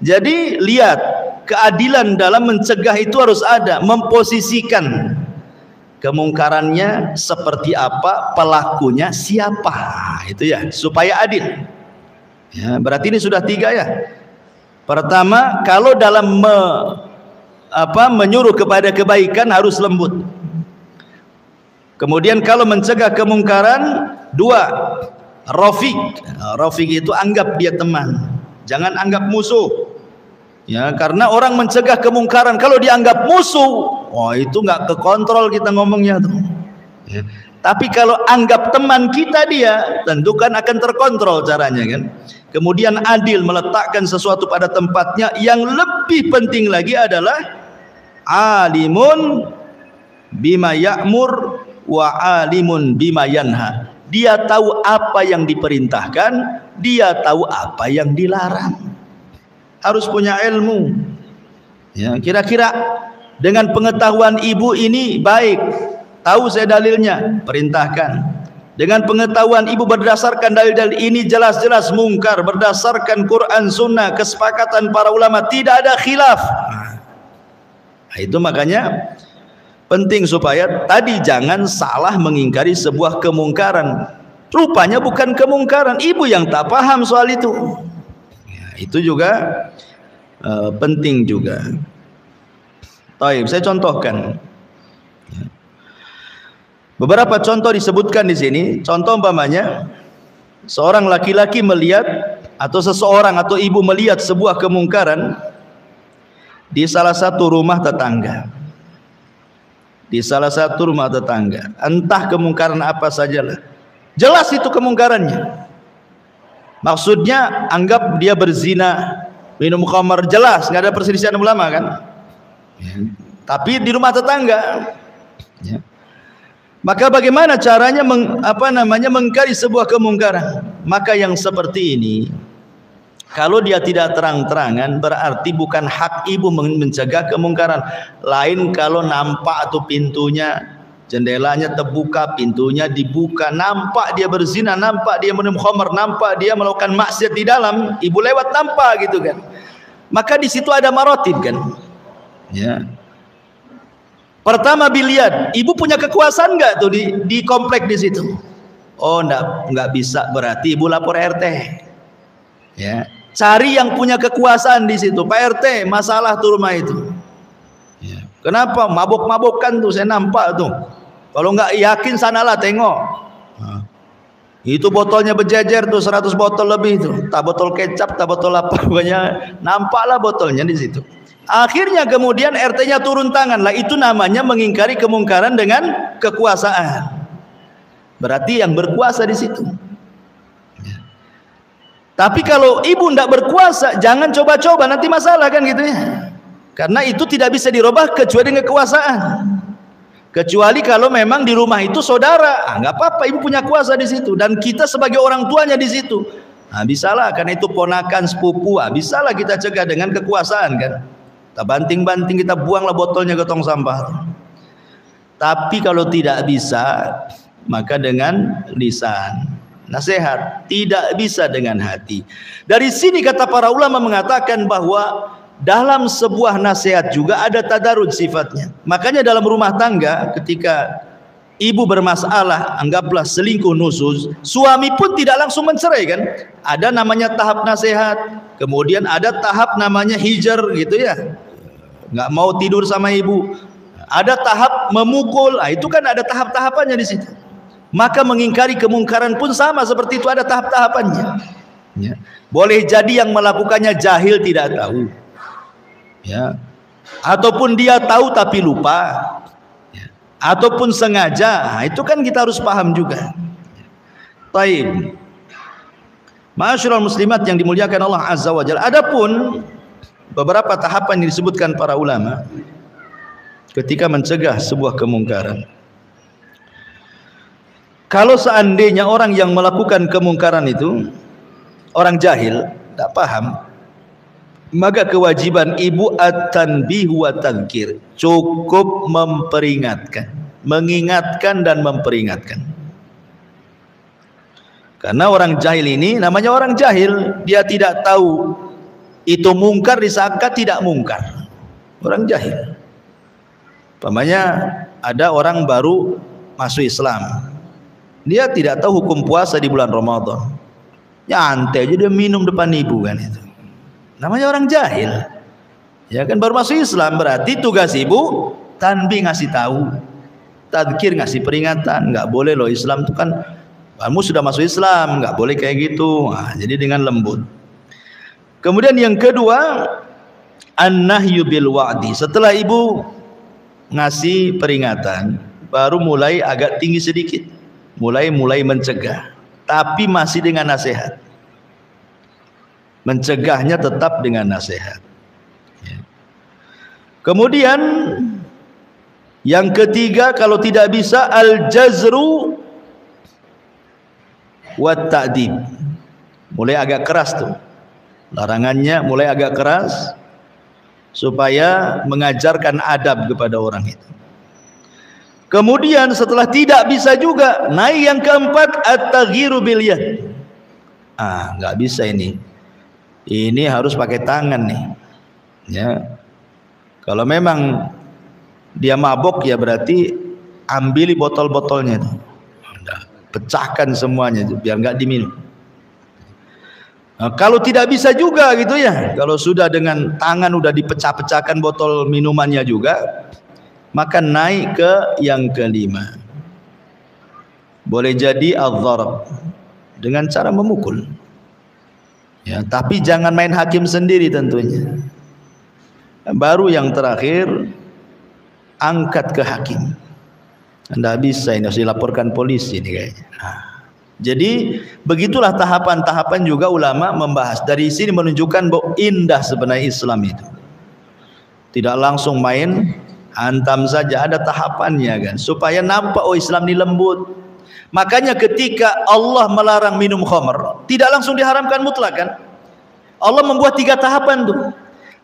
Jadi lihat, keadilan dalam mencegah itu harus ada, memposisikan kemungkarannya seperti apa, pelakunya siapa, itu ya, supaya adil. Ya, berarti ini sudah 3 ya. Pertama, kalau dalam menyuruh kepada kebaikan harus lembut. Kemudian kalau mencegah kemungkaran, 2, Rafiq. Rafiq itu anggap dia teman, jangan anggap musuh. Ya, karena orang mencegah kemungkaran kalau dianggap musuh, wah itu nggak kekontrol kita ngomongnya tuh. Ya. Tapi kalau anggap teman kita dia, tentu kan akan terkontrol caranya kan. Kemudian adil, meletakkan sesuatu pada tempatnya. Yang lebih penting lagi adalah alimun bima ya'mur wa alimun bima yanha. Dia tahu apa yang diperintahkan, dia tahu apa yang dilarang. Harus punya ilmu. Ya, kira-kira dengan pengetahuan ibu ini baik, tahu saya dalilnya, perintahkan. Dengan pengetahuan ibu berdasarkan dalil-dalil ini jelas-jelas mungkar, berdasarkan Quran Sunnah, kesepakatan para ulama, tidak ada khilaf. Nah, itu makanya penting supaya tadi jangan salah mengingkari sebuah kemungkaran. Rupanya bukan kemungkaran, ibu yang tak paham soal itu. Ya, itu juga penting juga. Taib, saya contohkan. Beberapa contoh disebutkan di sini. Contoh umpamanya, seorang laki-laki melihat atau seseorang atau ibu melihat sebuah kemungkaran di salah satu rumah tetangga. Di salah satu rumah tetangga, entah kemungkaran apa sajalah, jelas itu kemungkarannya. Maksudnya anggap dia berzina, minum khamar, jelas nggak ada perselisihan ulama kan ya. Tapi di rumah tetangga ya. Maka bagaimana caranya mengingkari sebuah kemungkaran? Maka yang seperti ini, kalau dia tidak terang-terangan, berarti bukan hak ibu mencegah kemungkaran. Lain kalau nampak tuh pintunya, jendelanya terbuka, pintunya dibuka, nampak dia berzina, nampak dia minum khamar, nampak dia melakukan maksiat di dalam, ibu lewat nampak gitu kan. Maka di situ ada maratib kan. Ya. Pertama biliat, ibu punya kekuasaan nggak tuh di komplek di situ? Oh, nggak bisa, berarti ibu lapor RT. Ya. Cari yang punya kekuasaan di situ. Pak RT, masalah tuh rumah itu. Ya. Kenapa? Mabok-mabokan tuh, saya nampak tuh. Kalau nggak yakin sanalah tengok. Nah. Itu botolnya berjejer tuh 100 botol lebih tuh. Tak botol kecap, tak botol apa, pokoknya nampaklah botolnya di situ. Akhirnya kemudian RT-nya turun tangan. Lah itu namanya mengingkari kemungkaran dengan kekuasaan. Berarti yang berkuasa di situ. Tapi kalau ibu tidak berkuasa, jangan coba-coba, nanti masalah kan gitu ya. Karena itu tidak bisa dirubah kecuali dengan kekuasaan. Kecuali kalau memang di rumah itu saudara, nggak apa-apa, ibu punya kuasa di situ dan kita sebagai orang tuanya di situ. Bisalah, karena itu ponakan sepupu, bisalah kita cegah dengan kekuasaan kan. Kita banting-banting, kita buanglah botolnya ke tong sampah. Tapi kalau tidak bisa, maka dengan lisan, nasihat. Tidak bisa dengan hati. Dari sini kata para ulama mengatakan bahwa dalam sebuah nasihat juga ada tadarruj sifatnya. Makanya dalam rumah tangga ketika ibu bermasalah, anggaplah selingkuh nusyuz, suami pun tidak langsung mencerai kan. Ada namanya tahap nasihat, kemudian ada tahap namanya hijar gitu ya, nggak mau tidur sama ibu. Ada tahap memukul, itu kan ada tahap-tahapannya di situ. Maka mengingkari kemungkaran pun sama seperti itu, ada tahap-tahapannya ya. Boleh jadi yang melakukannya jahil, tidak tahu ya, ataupun dia tahu tapi lupa, ataupun sengaja, itu kan kita harus paham juga. Baik, ma'asyiral muslimat yang dimuliakan Allah Azza wa Jalla. Adapun beberapa tahapan yang disebutkan para ulama ketika mencegah sebuah kemungkaran. Kalau seandainya orang yang melakukan kemungkaran itu orang jahil, tidak paham, maka kewajiban ibu at-tanbih wa tadzkir, cukup memperingatkan, mengingatkan dan memperingatkan. Karena orang jahil ini namanya orang jahil, dia tidak tahu itu mungkar disangka tidak mungkar. Orang jahil. Umpamanya ada orang baru masuk Islam, dia tidak tahu hukum puasa di bulan Ramadan, nyantai aja dia minum depan ibu kan, itu namanya orang jahil ya kan, baru masuk Islam. Berarti tugas ibu tanbih, ngasih tahu, tadzkir, ngasih peringatan, nggak boleh loh Islam itu kan, kamu sudah masuk Islam, nggak boleh kayak gitu. Jadi dengan lembut. Kemudian yang kedua, an-nahyu bil wa'di. Setelah ibu ngasih peringatan, baru mulai agak tinggi sedikit, mulai mencegah, tapi masih dengan nasihat. Mencegahnya tetap dengan nasihat. Kemudian yang ketiga, kalau tidak bisa, al-jazru wa ta'dib. Mulai agak keras tuh, larangannya mulai agak keras supaya mengajarkan adab kepada orang itu. Kemudian setelah tidak bisa juga, naik yang keempat, at-taghyiru bil yad. Nggak bisa ini harus pakai tangan nih ya. Kalau memang dia mabok ya berarti ambili botol-botolnya itu, pecahkan semuanya biar nggak diminum. Kalau tidak bisa juga gitu ya, kalau sudah dengan tangan udah dipecah-pecahkan botol minumannya juga, maka naik ke yang kelima. Boleh jadi adh-dharab, dengan cara memukul ya, tapi jangan main hakim sendiri tentunya. Baru yang terakhir, angkat ke hakim. Anda bisa, ini harus dilaporkan polisi ini kayaknya. Jadi begitulah tahapan-tahapan juga ulama membahas. Dari sini menunjukkan bahwa indah sebenarnya Islam itu. Tidak langsung main hantam saja, ada tahapannya kan, supaya nampak Islam ini lembut. Makanya ketika Allah melarang minum khamr, tidak langsung diharamkan mutlak kan. Allah membuat 3 tahapan tuh.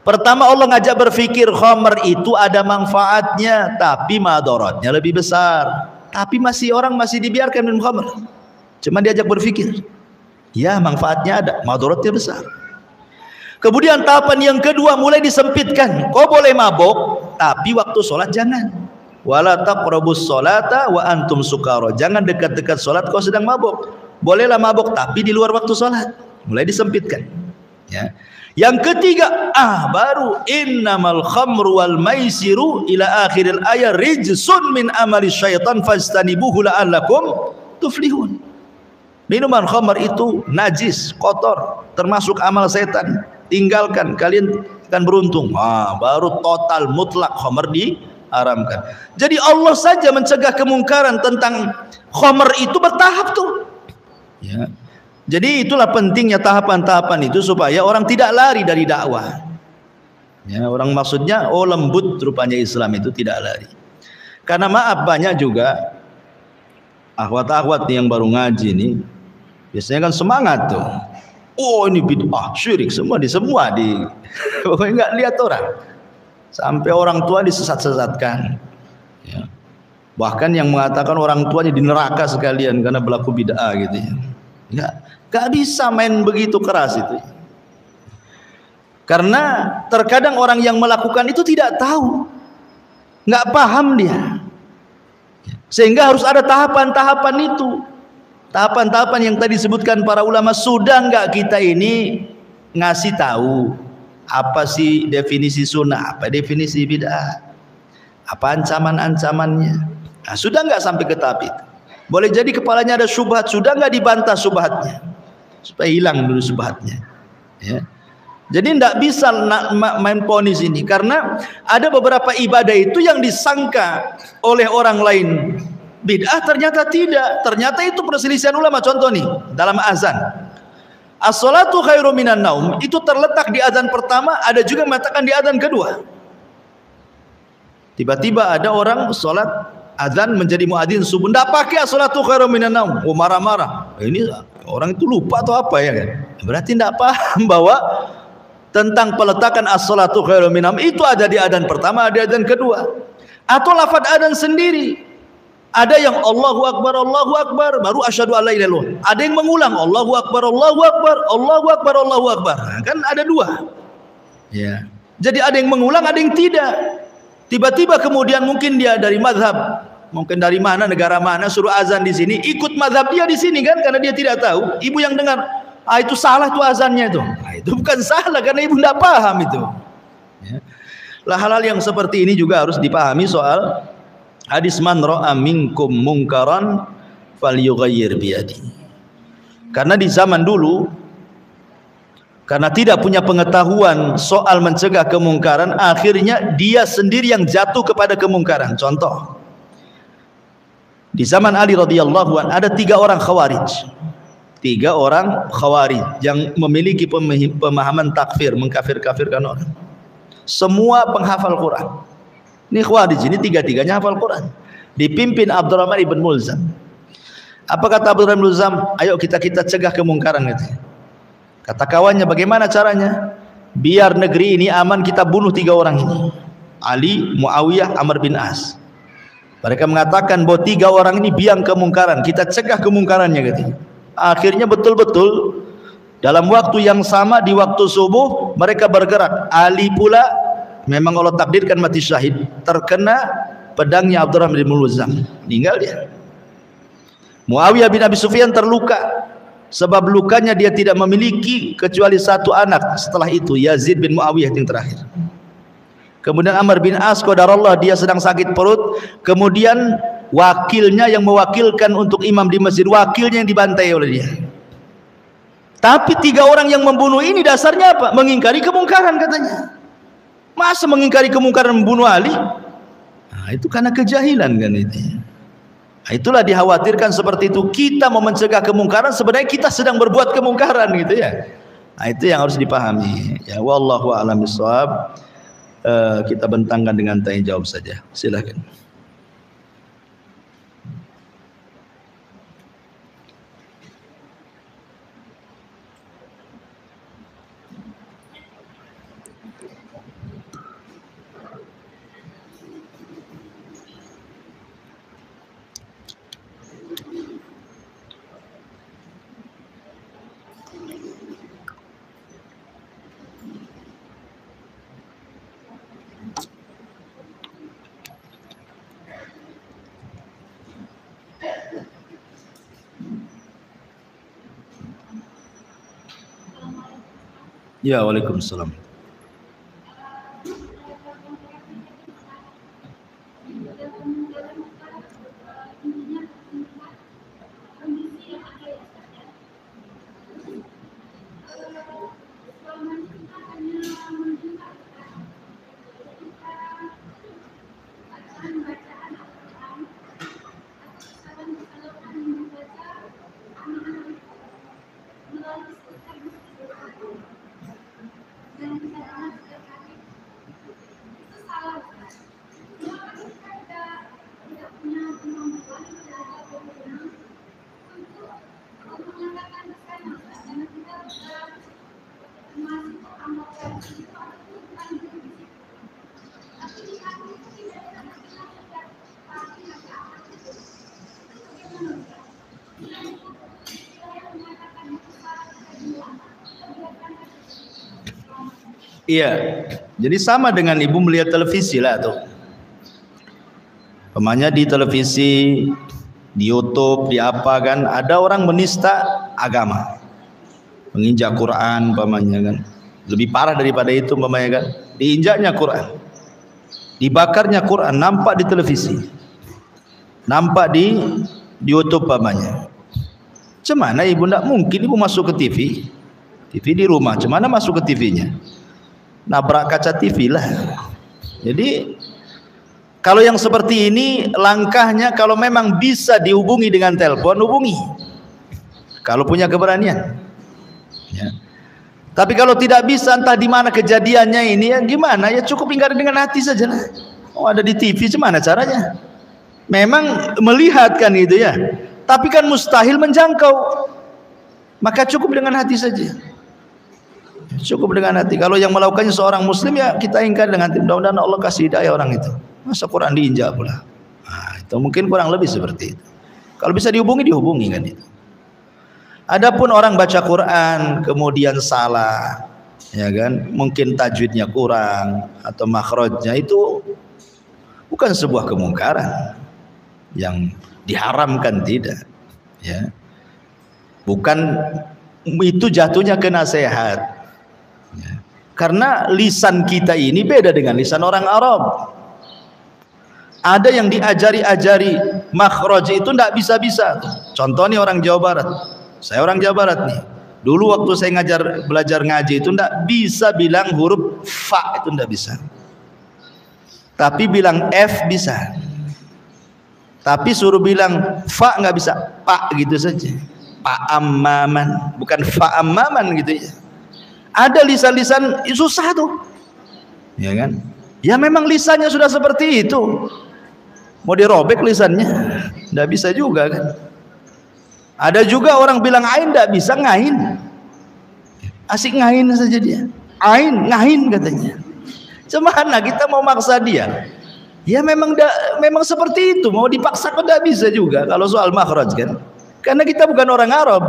Pertama, Allah ngajak berpikir khamr itu ada manfaatnya, tapi madaratnya lebih besar. Tapi orang masih dibiarkan minum khamr. Cuma diajak berpikir, ya manfaatnya ada, madaratnya besar. Kemudian tahapan yang kedua mulai disempitkan. Kau boleh mabok, tapi waktu sholat jangan. Wala taqrabus sholata wa antum sukara. Jangan dekat-dekat sholat kau sedang mabok. Bolehlah mabok tapi di luar waktu sholat. Mulai disempitkan ya. Yang ketiga, baru innamal khamru wal maisiru ila akhiril ayat rijsun min amali syaitan fastanibuhu la'allakum tuflihun. Minuman khamr itu najis, kotor, termasuk amal setan. Tinggalkan, kalian akan beruntung. Baru total mutlak khamr diharamkan. Jadi Allah saja mencegah kemungkaran tentang khamr itu bertahap tuh ya. Jadi itulah pentingnya tahapan-tahapan itu supaya orang tidak lari dari dakwah ya. Orang maksudnya lembut rupanya Islam itu, tidak lari. Karena maaf, banyak juga akhwat-akhwat yang baru ngaji nih biasanya kan semangat tuh Oh ini bid'ah, syirik, semua pokoknya nggak lihat orang. Sampai orang tua disesat-sesatkan. Ya. Bahkan yang mengatakan orang tuanya di neraka sekalian karena berlaku bid'ah gitu ya. Nggak bisa main begitu keras itu. Karena terkadang orang yang melakukan itu tidak tahu, nggak paham dia. Sehingga harus ada tahapan-tahapan itu. Tahapan-tahapan yang tadi disebutkan para ulama. Sudah nggak kita ini ngasih tahu apa sih definisi sunnah, apa definisi bid'ah, apa ancaman-ancamannya. Nah, sudah nggak sampai ke tahap itu. Boleh jadi kepalanya ada syubhat, sudah nggak dibantah syubhatnya supaya hilang dulu syubhatnya. Ya. Jadi tidak bisa main ponis ini, karena ada beberapa ibadah itu yang disangka oleh orang lain bid'ah, ternyata tidak. Ternyata itu perselisihan ulama. Contoh nih, dalam azan, as-salatu khairum minan naum, itu terletak di azan pertama, ada juga mengatakan di azan kedua. Tiba-tiba ada orang sholat azan menjadi muadzin subuh, tidak pakai as-salatu khairum minan naum, oh marah-marah. Ini orang itu lupa atau apa ya kan? Berarti tidak paham bahwa tentang peletakan as-salatu khairum minan naum itu ada di azan pertama, ada di azan kedua. Atau lafaz azan sendiri. Ada yang Allahu Akbar, baru asyhadu alla ilaha illallah. Ada yang mengulang Allahu Akbar, Allahu Akbar, Allahu Akbar, Allahu Akbar. Nah, kan ada dua. Ya. Jadi ada yang mengulang, ada yang tidak. Tiba-tiba kemudian mungkin dia dari mazhab, mungkin dari mana, negara mana, suruh azan di sini, ikut mazhab dia di sini kan, karena dia tidak tahu. Ibu yang dengar, itu salah tuh azannya itu. Nah, itu bukan salah karena ibu tidak paham itu. Ya. Lah hal-hal yang seperti ini juga harus dipahami soal hadis man ra'a minkum mungkaran falyughayyir biyadi. Karena di zaman dulu, karena tidak punya pengetahuan soal mencegah kemungkaran, akhirnya dia sendiri yang jatuh kepada kemungkaran. Contoh, di zaman Ali radhiyallahu anhu ada 3 orang khawarij. 3 orang khawarij yang memiliki pemahaman takfir, mengkafir-kafirkan orang. Semua penghafal Quran. Ini khawarij ini 3-3-nya hafal Quran. Dipimpin Abdurrahman ibn Mulzam. Apa kata Abdurrahman ibn Mulzam? Ayo kita cegah kemungkaran gitu. Kata kawannya, bagaimana caranya? Biar negeri ini aman, kita bunuh 3 orang ini. Ali, Muawiyah, Amr bin As. Mereka mengatakan bahwa 3 orang ini biang kemungkaran, kita cegah kemungkarannya gitu. Akhirnya betul-betul dalam waktu yang sama, di waktu subuh mereka bergerak. Ali pula memang Allah takdirkan mati syahid, terkena pedangnya Abdurrahman bin Mulzam, meninggal dia. Muawiyah bin Abi Sufyan terluka, sebab lukanya dia tidak memiliki kecuali 1 anak setelah itu, Yazid bin Muawiyah yang terakhir. Kemudian Amr bin As qadarullah, dia sedang sakit perut, kemudian wakilnya yang mewakilkan untuk imam di masjid, wakilnya yang dibantai oleh dia. Tapi 3 orang yang membunuh ini dasarnya apa? Mengingkari kemungkaran katanya. Masa mengingkari kemungkaran membunuh Ali? Nah, itu karena kejahilan kan itu. Nah, itulah dikhawatirkan seperti itu. Kita mau mencegah kemungkaran, sebenarnya kita sedang berbuat kemungkaran gitu ya. Nah, itu yang harus dipahami. Ya, wallahu a'lam bishawab. Kita bentangkan dengan tanya jawab saja. Silakan. Ya, waalaikumsalam. Iya. Jadi sama dengan ibu melihat televisi lah tuh. Pemanya di televisi, di YouTube, di apa kan, ada orang menista agama, menginjak Quran pemanya kan. Lebih parah daripada itu pemanya kan. Diinjaknya Quran, dibakarnya Quran, nampak di televisi, nampak di YouTube pemanya. Cemana ibu ndak mungkin ibu masuk ke TV, TV di rumah, cemana masuk ke TV-nya? Nabrak kaca TV lah. Jadi kalau yang seperti ini langkahnya kalau memang bisa dihubungi dengan telepon, hubungi. Kalau punya keberanian. Ya. Tapi kalau tidak bisa, entah di mana kejadiannya ini, ya gimana? Ya cukup ingkari dengan hati saja lah. Oh ada di TV, gimana caranya? Memang melihat kan itu ya. Tapi kan mustahil menjangkau. Maka cukup dengan hati saja. Cukup dengan hati. Kalau yang melakukannya seorang muslim ya kita ingkar dengan hati. Mudah-mudahan Allah kasih hidayah orang itu. Masa Quran diinjak pula. Nah, itu mungkin kurang lebih seperti itu. Kalau bisa dihubungi, dihubungi kan itu. Adapun orang baca Quran kemudian salah, ya kan? Mungkin tajwidnya kurang atau makhrajnya, itu bukan sebuah kemungkaran yang diharamkan, tidak. Ya. Bukan itu jatuhnya ke nasihat. Ya. Karena lisan kita ini beda dengan lisan orang Arab. Ada yang diajari makhraj itu tidak bisa-bisa. Contoh nih orang Jawa Barat. Saya orang Jawa Barat nih. Dulu waktu saya belajar ngaji itu tidak bisa bilang huruf fa, itu tidak bisa. Tapi bilang F bisa. Tapi suruh bilang fa nggak bisa, pak gitu saja. Fa'ammaman, bukan fa'ammaman gitu ya. Ada lisan-lisan susah tuh, ya kan? Ya memang lisannya sudah seperti itu. Mau dirobek lisannya, nggak bisa juga kan? Ada juga orang bilang ain nggak bisa ngain, asik ngain saja dia, ain ngain katanya. Cemana kita mau maksa dia? Ya memang seperti itu. Mau dipaksa kok nggak bisa juga kalau soal makhraj kan? Karena kita bukan orang Arab.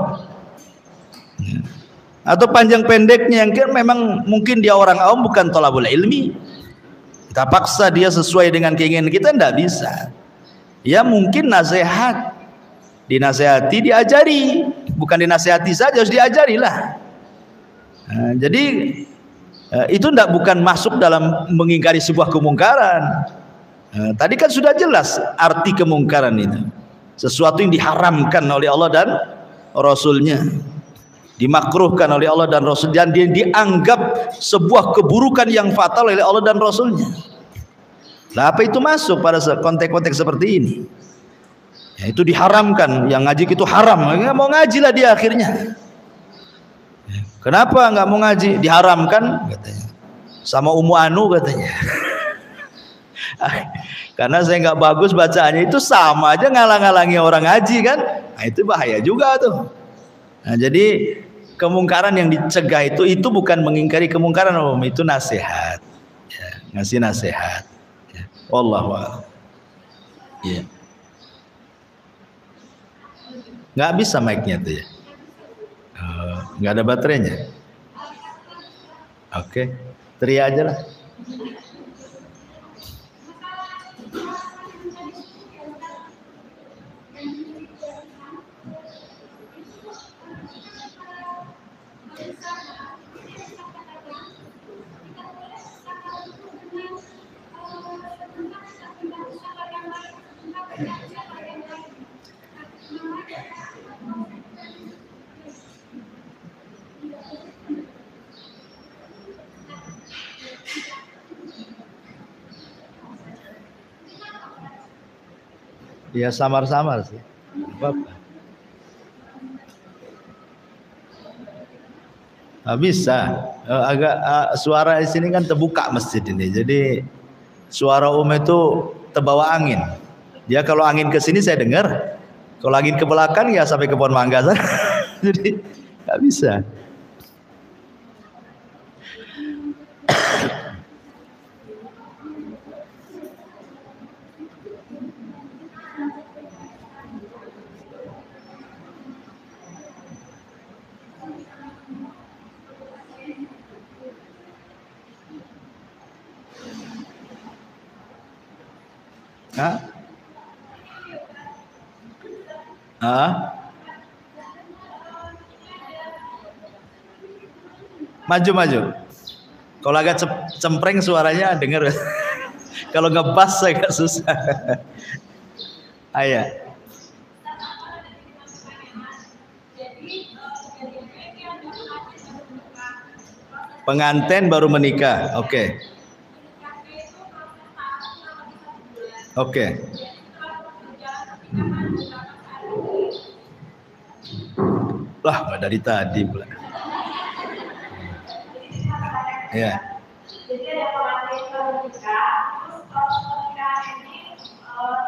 Atau panjang pendeknya yang memang mungkin dia orang awam, bukan thalabul ilmi. Kita paksa dia sesuai dengan keinginan kita, tidak bisa. Ya mungkin nasihat, dinasehati, diajari, bukan dinasehati saja, harus diajari lah. Nah, jadi itu bukan masuk dalam mengingkari sebuah kemungkaran. Nah, tadi kan sudah jelas arti kemungkaran itu, sesuatu yang diharamkan oleh Allah dan Rasulnya, dimakruhkan oleh Allah dan Rasul, dan dia dianggap sebuah keburukan yang fatal oleh Allah dan Rasulnya. Nah, apa itu masuk pada konteks-konteks seperti ini? Ya, itu diharamkan, yang ngaji itu haram. Nggak mau ngaji lah dia akhirnya. Kenapa nggak mau ngaji? Diharamkan katanya. Sama Ummu Anu katanya. Karena saya nggak bagus bacaannya, itu sama aja ngalang-ngalangi orang ngaji kan? Nah, itu bahaya juga tuh. Nah, jadi kemungkaran yang dicegah itu bukan mengingkari kemungkaran, itu nasihat, ya, ngasih nasihat. Ya. Wallahu a'lam. Ya. Nggak bisa mic-nya tuh ya. Nggak ada baterainya. Oke, teriak aja lah. Ya samar-samar sih. Apa-apa. Bisa. Agak suara di sini kan terbuka masjid ini. Jadi suara itu terbawa angin. Dia kalau angin ke sini saya dengar. Kalau angin ke belakang ya sampai ke pohon mangga. Jadi nggak bisa. Hah? Hah? Maju. Kalau agak cempreng suaranya denger. Kalau ngebas agak susah. Ayah. Pengantin baru menikah. Oke. Lah, nggak dari tadi pula. Ya. Jadi ada pengantin baru menikah, terus proses pernikahan ini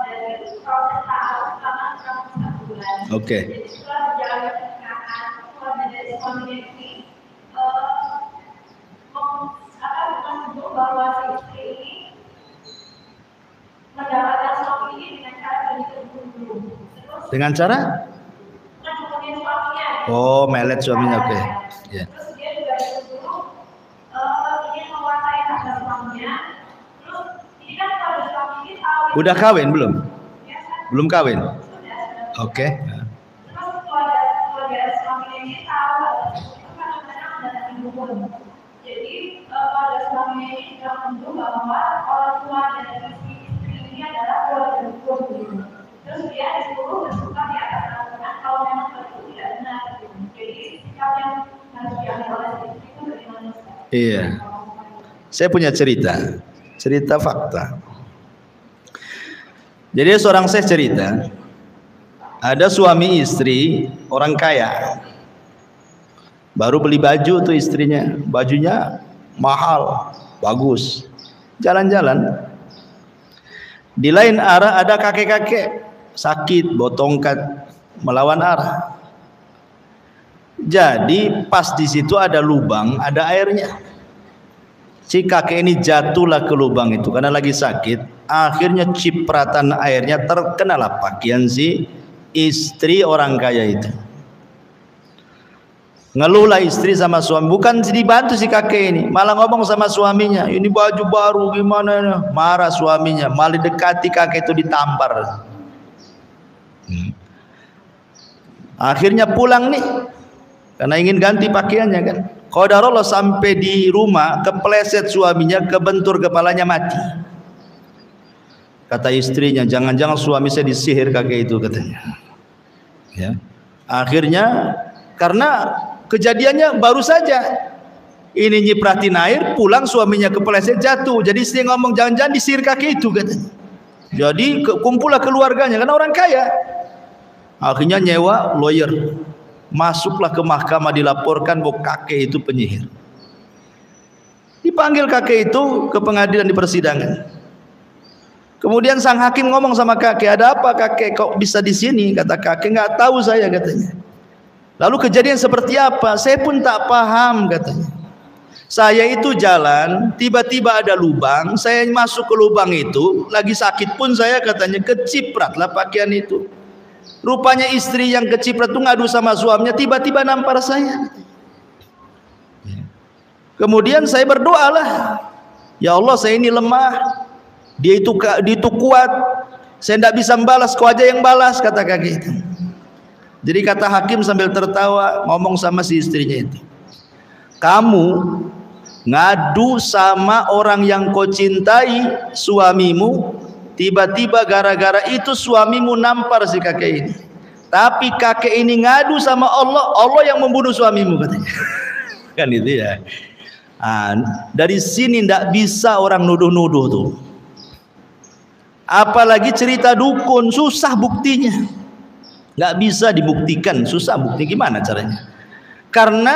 dari proses taaruf selama 1 bulan. Oke. Jadi setelah berjalan pernikahan, keluarga dari suaminya ini menunjuk bahwa si istri ini mendapatkan suami ini dengan cara berburu. Dengan cara? Menunjukin suaminya. Oh, melet suaminya, oke. Ya. Terus dia juga disuruh ingin menguasai harta suaminya. Terus ini kan kalau suami ini tahu. Udah kawin belum? Ya, kan? Belum kawin. Sudah. Oke. Terus keluarga suaminya ini tahu itu kadang-kadang ada dukun. Jadi keluarga suaminya ini sudah menuduh bahwa orang tua dari si istri ini adalah keluarga dukun gitu. Terus dia disuruh bersumpah di atas Al-Quran kalau memang itu tidak benar. Jadi sikap yang harus diambil oleh istri itu bagaimana? Iya. Saya punya cerita fakta. Jadi seorang saya cerita, ada suami istri orang kaya, baru beli baju tuh istrinya, bajunya mahal, bagus, jalan-jalan. Di lain arah ada kakek-kakek sakit, bawa tongkat melawan arah. Jadi pas di situ ada lubang, ada airnya. Si kakek ini jatuhlah ke lubang itu karena lagi sakit. Akhirnya cipratan airnya terkenalah pakaian si istri orang kaya itu. Ngeluhlah istri sama suami, bukan dibantu si kakek ini, malah ngomong sama suaminya, ini baju baru gimana? Marah suaminya, malah dekati kakek itu ditampar. Akhirnya pulang nih, karena ingin ganti pakaiannya kan. Qadarullah sampai di rumah kepleset suaminya, kebentur kepalanya, mati. Kata istrinya, jangan-jangan suami saya disihir kakek itu katanya. Ya. Akhirnya karena kejadiannya baru saja, ini nyipratin air, pulang suaminya kepleset jatuh. Jadi istri ngomong jangan-jangan disihir kakek itu katanya. Jadi kumpullah keluarganya karena orang kaya. Akhirnya nyewa lawyer, masuklah ke mahkamah, dilaporkan bahwa kakek itu penyihir. Dipanggil kakek itu ke pengadilan di persidangan. Kemudian sang hakim ngomong sama kakek, ada apa kakek kok bisa di sini? Kata kakek, nggak tahu saya katanya. Lalu kejadian seperti apa? Saya pun tak paham katanya. Saya itu jalan, tiba-tiba ada lubang, saya masuk ke lubang itu, lagi sakit pun saya katanya kecipratlah pakaian itu. Rupanya istri yang keciprat itu ngadu sama suaminya, tiba-tiba nampar saya. Kemudian saya berdoalah, ya Allah saya ini lemah, dia itu kuat, saya tidak bisa membalas, kau aja yang balas, kata kakek itu. Jadi kata hakim sambil tertawa ngomong sama si istrinya itu, kamu ngadu sama orang yang kau cintai, suamimu, tiba-tiba gara-gara itu suamimu nampar si kakek ini. Tapi kakek ini ngadu sama Allah, Allah yang membunuh suamimu katanya. Kan itu ya. Dari sini tidak bisa orang nuduh-nuduh tuh. Apalagi cerita dukun, susah buktinya. Nggak bisa dibuktikan, susah bukti, gimana caranya? Karena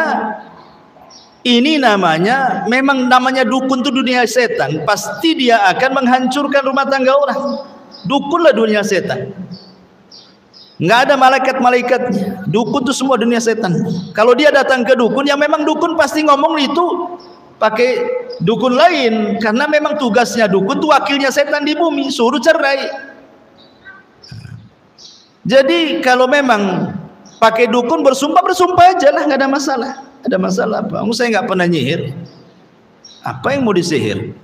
ini memang namanya dukun itu dunia setan. Pasti dia akan menghancurkan rumah tangga orang. Dukunlah dunia setan. Nggak ada malaikat-malaikatnya. Dukun itu semua dunia setan. Kalau dia datang ke dukun, yang memang dukun pasti ngomong itu pakai dukun lain. Karena memang tugasnya dukun itu wakilnya setan di bumi, suruh cerai. Jadi kalau memang pakai dukun bersumpah aja lah, nggak ada masalah. Ada masalah apa? Saya nggak pernah nyihir. Apa yang mau disihir?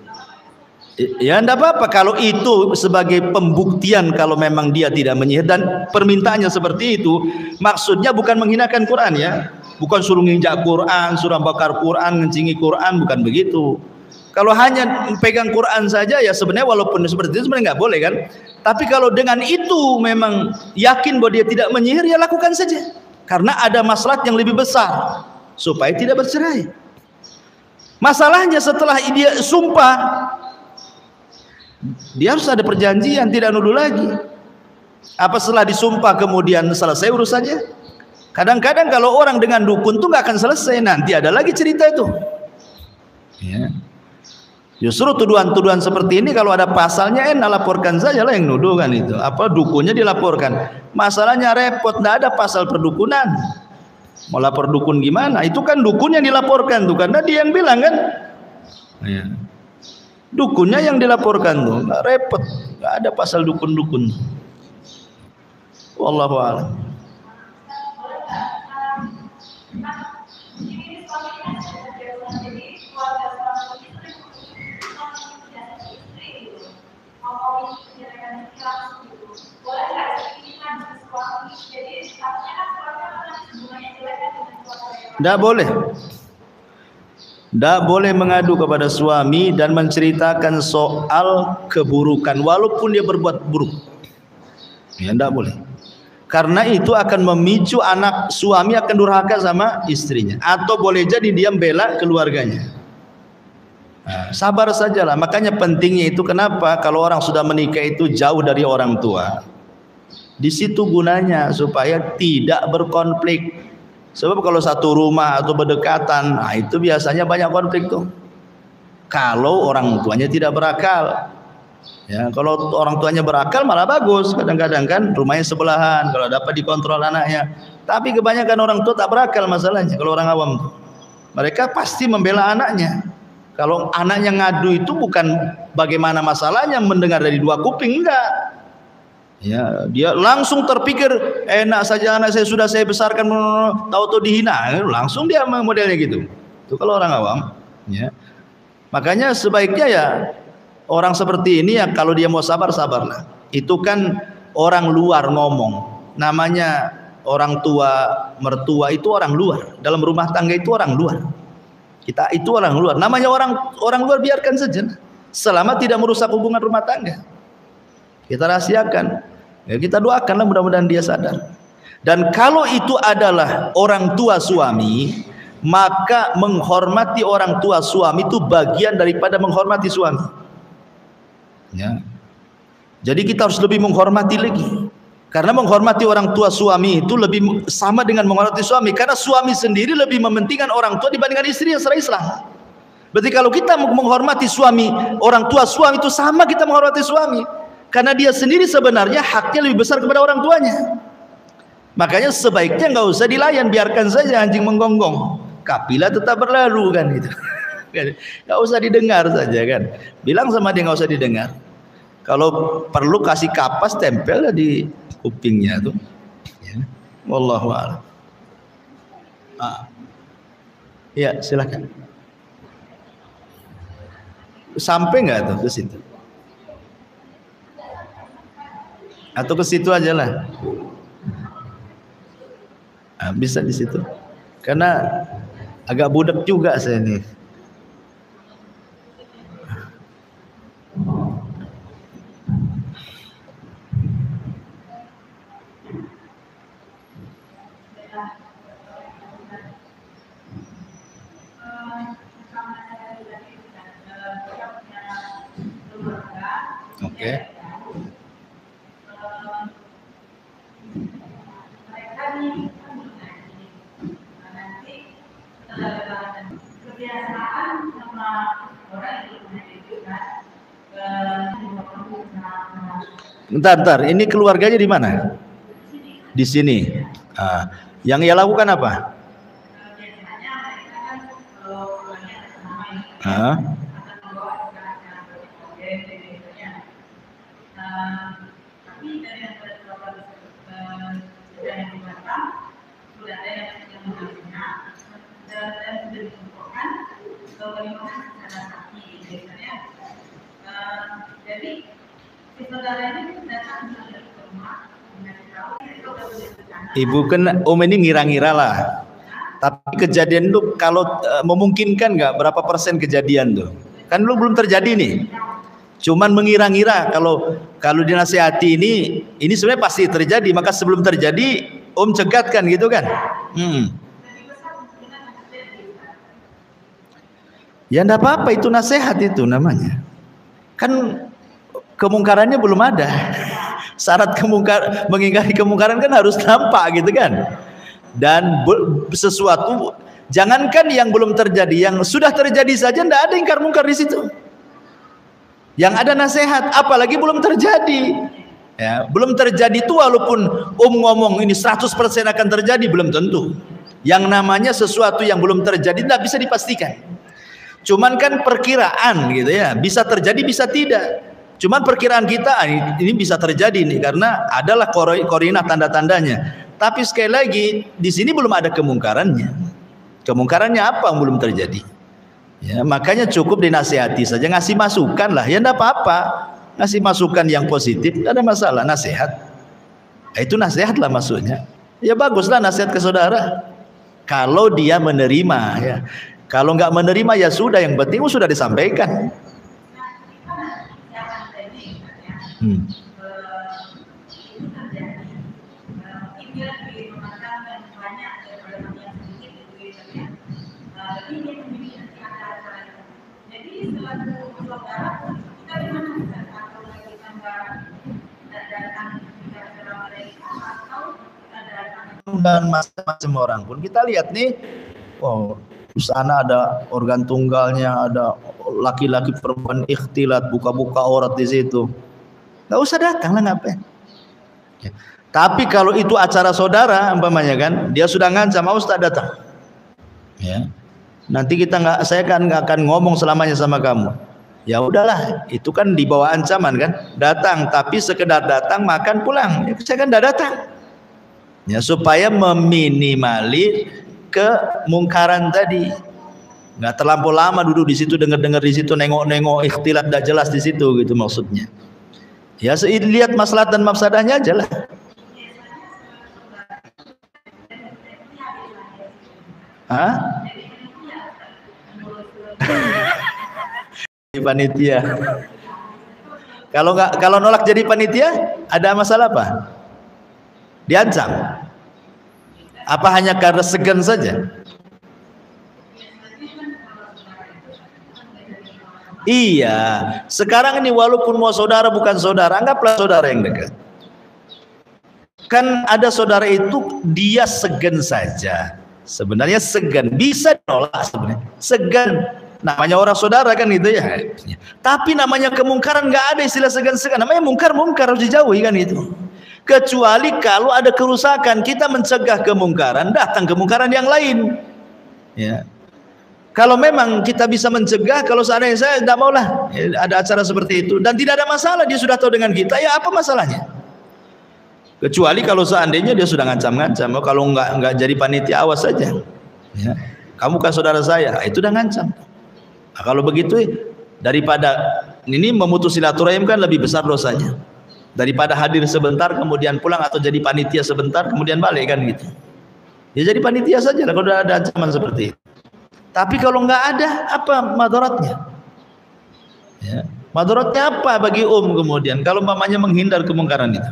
Ya enggak apa-apa kalau itu sebagai pembuktian kalau memang dia tidak menyihir dan permintaannya seperti itu, maksudnya bukan menghinakan Quran ya, bukan suruh nginjak Quran, suruh bakar Quran, ngencingi Quran, bukan begitu. Kalau hanya pegang Quran saja ya sebenarnya walaupun seperti itu sebenarnya nggak boleh kan. Tapi kalau dengan itu memang yakin bahwa dia tidak menyihir ya lakukan saja. Karena ada maslahat yang lebih besar supaya tidak bercerai. Masalahnya setelah dia sumpah, dia harus ada perjanjian, tidak nuduh lagi. Apa setelah disumpah kemudian selesai urusannya? Kadang-kadang kalau orang dengan dukun tuh nggak akan selesai, nanti ada lagi cerita itu. Ya. Justru tuduhan-tuduhan seperti ini kalau ada pasalnya laporkan saja lah yang nuduh kan itu. Apa dukunnya dilaporkan. Masalahnya repot, nggak ada pasal perdukunan. Mau lapor dukun gimana? Itu kan dukun yang dilaporkan tuh karena dia yang bilang kan. Ya. Dukunnya yang dilaporkan tuh, nggak repot, nggak ada pasal dukun-dukun. Wallahu a'lam. Tidak boleh. Tidak boleh mengadu kepada suami dan menceritakan soal keburukan walaupun dia berbuat buruk. Ya tidak boleh. Karena itu akan memicu anak suami akan durhaka sama istrinya. Atau boleh jadi dia membela keluarganya. Nah, sabar sajalah. Makanya pentingnya itu kenapa kalau orang sudah menikah itu jauh dari orang tua. Di situ gunanya supaya tidak berkonflik. Sebab kalau satu rumah atau berdekatan, nah itu biasanya banyak konflik tuh. Kalau orang tuanya tidak berakal. Ya, kalau orang tuanya berakal malah bagus. Kadang-kadang kan rumahnya sebelahan kalau dapat dikontrol anaknya. Tapi kebanyakan orang tua tak berakal masalahnya kalau orang awam tuh. Mereka pasti membela anaknya. Kalau anaknya ngadu itu bukan bagaimana masalahnya mendengar dari dua kuping, enggak. Ya, dia langsung terpikir enak saja anak saya sudah saya besarkan, tahu-tahu dihina, langsung dia modelnya gitu. Itu kalau orang awam, ya. Makanya sebaiknya ya orang seperti ini ya kalau dia mau sabar sabarlah. Itu kan orang luar ngomong, namanya orang tua mertua itu orang luar, dalam rumah tangga itu orang luar. Kita itu orang luar, namanya orang luar biarkan saja, selama tidak merusak hubungan rumah tangga. Kita rahasiakan, ya kita doakanlah mudah-mudahan dia sadar. Dan kalau itu adalah orang tua suami, maka menghormati orang tua suami itu bagian daripada menghormati suami. Ya. Jadi kita harus lebih menghormati lagi. Karena menghormati orang tua suami itu lebih sama dengan menghormati suami. Karena suami sendiri lebih mementingkan orang tua dibandingkan istri yang secara Islam. Berarti kalau kita menghormati suami, orang tua suami itu sama kita menghormati suami. Karena dia sendiri sebenarnya haknya lebih besar kepada orang tuanya. Makanya sebaiknya nggak usah dilayan, biarkan saja anjing menggonggong. Kapilah tetap berlalu kan gitu. Nggak usah didengar saja kan. Bilang sama dia nggak usah didengar. Kalau perlu kasih kapas tempel di kupingnya tuh. Ya. Wallahu a'lam. Ya silakan. Sampai nggak tuh ke situ? Atau ke situ aja lah. Nah, bisa di situ. Karena agak budak juga saya nih. Oke. Bentar, ini keluarganya di mana? Di sini. Yang ia lakukan apa? Jadi si saudara ini datang ke rumah, Ibu kan Om ini ngira-ngira lah. Tapi kejadian itu kalau memungkinkan nggak berapa persen kejadian tuh? Kan lu belum terjadi nih. Cuman mengira-ngira kalau dinasihati ini sebenarnya pasti terjadi, maka sebelum terjadi Om cegatkan gitu kan. Ya enggak apa-apa, itu nasihat itu namanya. Kan kemungkarannya belum ada. Syarat mengingkari kemungkaran kan harus nampak gitu kan. Dan sesuatu, jangankan yang belum terjadi, yang sudah terjadi saja tidak ada ingkar mungkar di situ. Yang ada nasihat, apalagi belum terjadi. Ya, belum terjadi itu walaupun ngomong ini 100% akan terjadi, belum tentu. Yang namanya sesuatu yang belum terjadi tidak bisa dipastikan. Cuman kan perkiraan gitu ya, bisa terjadi bisa tidak. Cuman perkiraan kita ini bisa terjadi nih karena adalah korinah tanda-tandanya. Tapi sekali lagi di sini belum ada kemungkarannya. Kemungkarannya apa yang belum terjadi? Ya, makanya cukup dinasihati saja, ngasih masukan lah. Ya enggak apa-apa. Ngasih masukan yang positif, tidak ada masalah, nasihat. Nah, itu nasihat lah maksudnya. Ya baguslah nasihat ke saudara. Kalau dia menerima ya. Kalau nggak menerima ya sudah, yang penting sudah disampaikan. Dan macam-macam orang pun kita lihat nih, di sana ada organ tunggalnya, ada laki-laki perempuan ikhtilat, buka-buka aurat di situ. Nggak usah datang lah, ngapain? Ya. Tapi kalau itu acara saudara, umpamanya kan, dia sudah ngancam, mau Ustaz datang. Ya. Nanti saya nggak akan ngomong selamanya sama kamu. Ya udahlah, itu kan di bawah ancaman kan, datang, tapi sekedar datang, makan, pulang. Ya, saya kan tidak datang. Ya, supaya meminimalir kemungkaran tadi. Nggak terlampau lama duduk di situ, dengar-dengar di situ, nengok-nengok, ikhtilat tidak jelas di situ gitu maksudnya. Ya lihat maslahat dan mafsadahnya aja lah. Hah? Panitia. Kalau nolak jadi panitia, ada masalah apa? Diancam? Apa hanya karena segan saja? Iya, sekarang ini walaupun mau saudara bukan saudara, anggaplah saudara yang dekat. Kan ada saudara itu dia segan saja. Sebenarnya segan, bisa ditolak sebenarnya. Segan, namanya orang saudara kan gitu ya. Tapi namanya kemungkaran nggak ada istilah segan-segan. Namanya mungkar harus dijauhi kan itu. Kecuali kalau ada kerusakan, kita mencegah kemungkaran, datang kemungkaran yang lain. Ya. Kalau memang kita bisa mencegah, kalau seandainya saya tidak maulah ada acara seperti itu dan tidak ada masalah, dia sudah tahu dengan kita, ya apa masalahnya? Kecuali kalau seandainya dia sudah ngancam-ngancam, kalau nggak jadi panitia awas saja. Ya. Kamu kan saudara saya, itu udah ngancam. Nah, kalau begitu daripada ini memutus silaturahim kan lebih besar dosanya. Daripada hadir sebentar kemudian pulang atau jadi panitia sebentar kemudian balik kan gitu. Ya jadi panitia saja lah kalau ada ancaman seperti itu. Tapi kalau nggak ada, apa madaratnya? Ya. Madaratnya apa bagi kemudian kalau mamanya menghindar kemungkaran itu?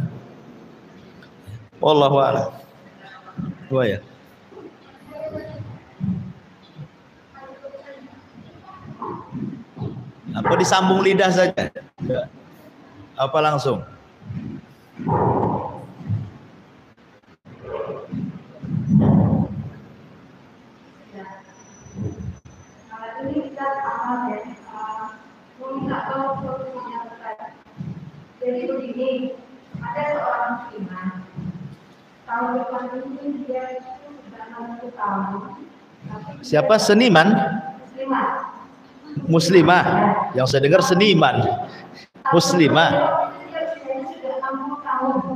Wallahu a'lam. Ya. Apa disambung lidah saja? Apa langsung? Jadi begini, ada seorang seniman. Tahun depan ini dia itu sudah 60 tahun. Siapa seniman? Muslimah. Yang saya dengar seniman. Muslimah.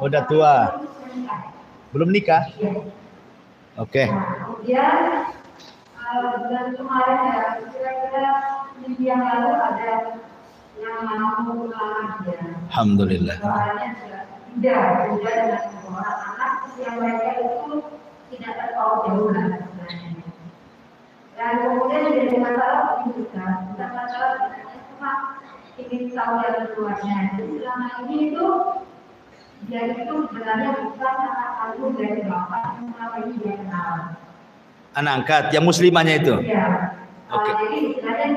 Udah tua. Belum nikah? Oke. Kemudian bulan kemarin ya, kira-kira minggu yang lalu ada yang mau melamar dia. Alhamdulillah. Soalnya juga dengan orang anak usia mereka itu tidak terlalu jauh lah sebenarnya. Dan kemudian jadi masalah juga, bukan masalah cuma ingin tahu jalan keluarnya. Jadi selama ini itu dia itu sebenarnya bukan anak kandung dari bapak, selama ini dia kenal. Anak angkat yang muslimahnya itu. Iya. Oke. Jadi sebenarnya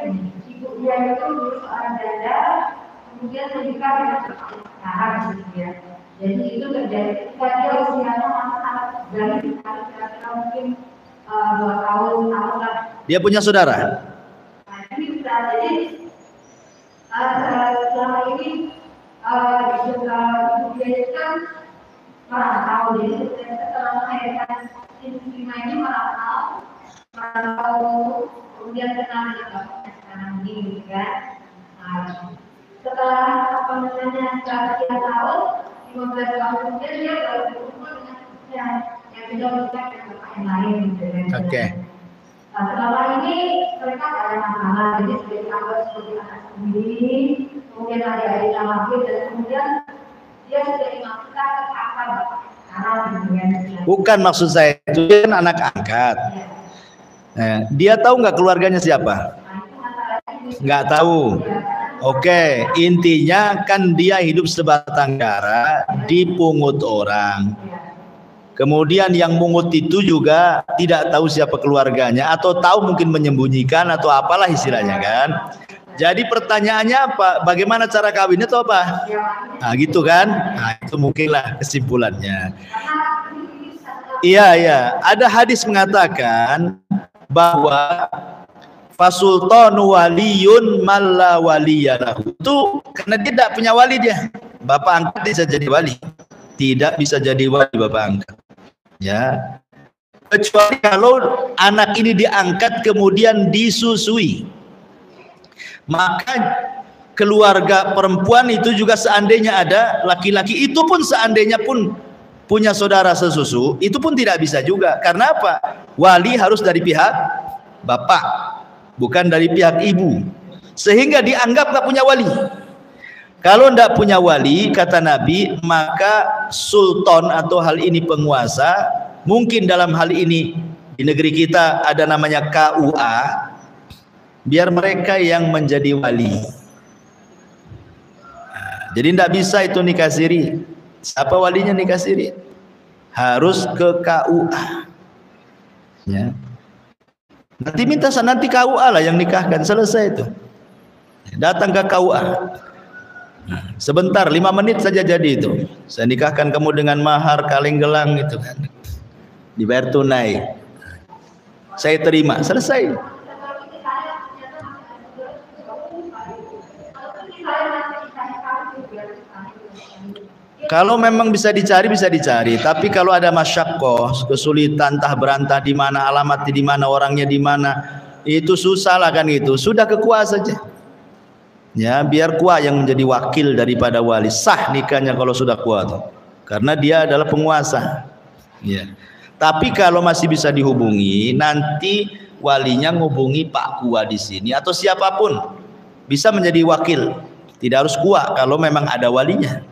ibu dia itu dulu seorang janda, kemudian menikah dengan sekarang gitu ya. Jadi itu terjadi ketika dia usianya masih sangat dari kira-kira mungkin 2 tahun lah. Dia punya saudara? Nah, ini bisa jadi selama ini juga ibu dia itu kan merantau, jadi setelah melahirkan istrinya ini merantau, kemudian kenal dengan bapaknya sekarang ini, gitu kan. Setelah apa namanya sekian tahun, 15 tahun kemudian dia baru berkumpul dengan istrinya yang sudah menikah dengan bapak yang lain, gitu kan. Oke. Nah, selama ini mereka tidak ada masalah, jadi sudah dianggap sebagai anak sendiri, kemudian adik-adiknya lahir, dan kemudian dia sudah dimasukkan ke kakak sekarang, gitu kan. Bukan maksud saya itu kan anak angkat. Dia tahu nggak keluarganya siapa? Nggak tahu. Oke, intinya kan dia hidup sebatang kara, dipungut orang. Kemudian yang mungut itu juga tidak tahu siapa keluarganya, atau tahu mungkin menyembunyikan atau apalah istilahnya kan. Jadi pertanyaannya apa? Bagaimana cara kawinnya atau apa? Nah gitu kan? Nah itu mungkinlah kesimpulannya. Iya. Ada hadis mengatakan bahwa fasultanu waliyun malla waliyalahu. Itu karena dia tidak punya wali dia. Bapak angkat bisa jadi wali. Tidak bisa jadi wali bapak angkat. Ya. Kecuali kalau anak ini diangkat kemudian disusui. Maka keluarga perempuan itu juga seandainya ada laki-laki, itu pun seandainya pun punya saudara sesusu, itu pun tidak bisa juga. Karena apa? Wali harus dari pihak bapak, bukan dari pihak ibu. Sehingga dianggap tak punya wali. Kalau tidak punya wali, kata Nabi, maka sultan atau hal ini penguasa, mungkin dalam hal ini di negeri kita ada namanya KUA, biar mereka yang menjadi wali. Jadi tidak bisa itu nikah siri. Siapa walinya nikah siri? Harus ke KUA. Ya. Nanti KUA lah yang nikahkan, selesai itu. Datang ke KUA. Sebentar, 5 menit saja jadi itu. Saya nikahkan kamu dengan mahar kaleng gelang itu kan. Dibayar tunai. Saya terima, selesai. Kalau memang bisa dicari, tapi kalau ada masyakoh, kesulitan, entah berantah di mana, alamatnya di mana, orangnya di mana, itu susah lah kan gitu. Sudah ke KUA saja. Ya, biar KUA yang menjadi wakil daripada wali. Sah nikahnya kalau sudah KUA tuh. Karena dia adalah penguasa. Ya. Tapi kalau masih bisa dihubungi, nanti walinya ngubungi Pak KUA di sini atau siapapun bisa menjadi wakil. Tidak harus KUA kalau memang ada walinya.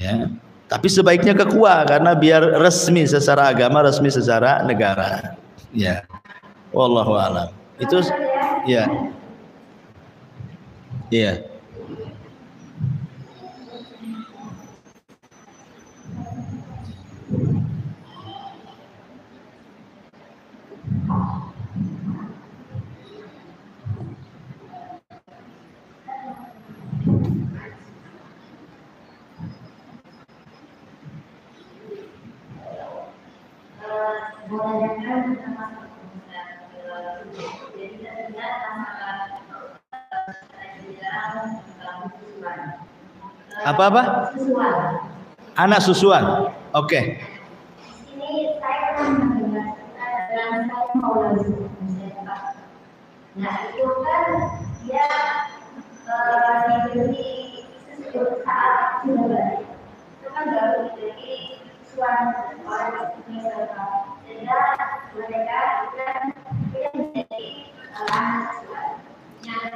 Ya. Tapi sebaiknya ke KUA karena biar resmi secara agama, resmi secara negara. Ya. Wallahu a'lam. Itu ya. Iya. Apa? Anak susuan. Oke. Ini saya pernah mendengar dalam satu maulana. Nah itu kan dia diberi sesuatu saat sudah balik. Itu kan baru diberi suan oleh Indonesia. Sehingga mereka kan menjadi anak susuan.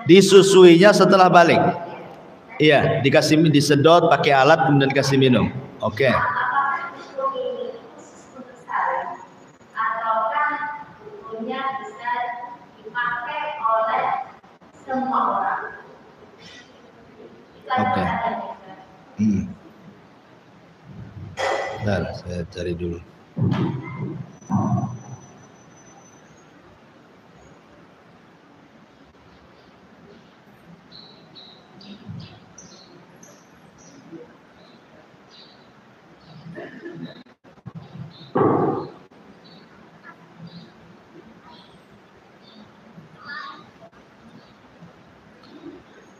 Disusuinya setelah balik. Iya, dikasih disedot pakai alat kemudian dikasih minum. Oke. Oke. Bentar, saya cari dulu.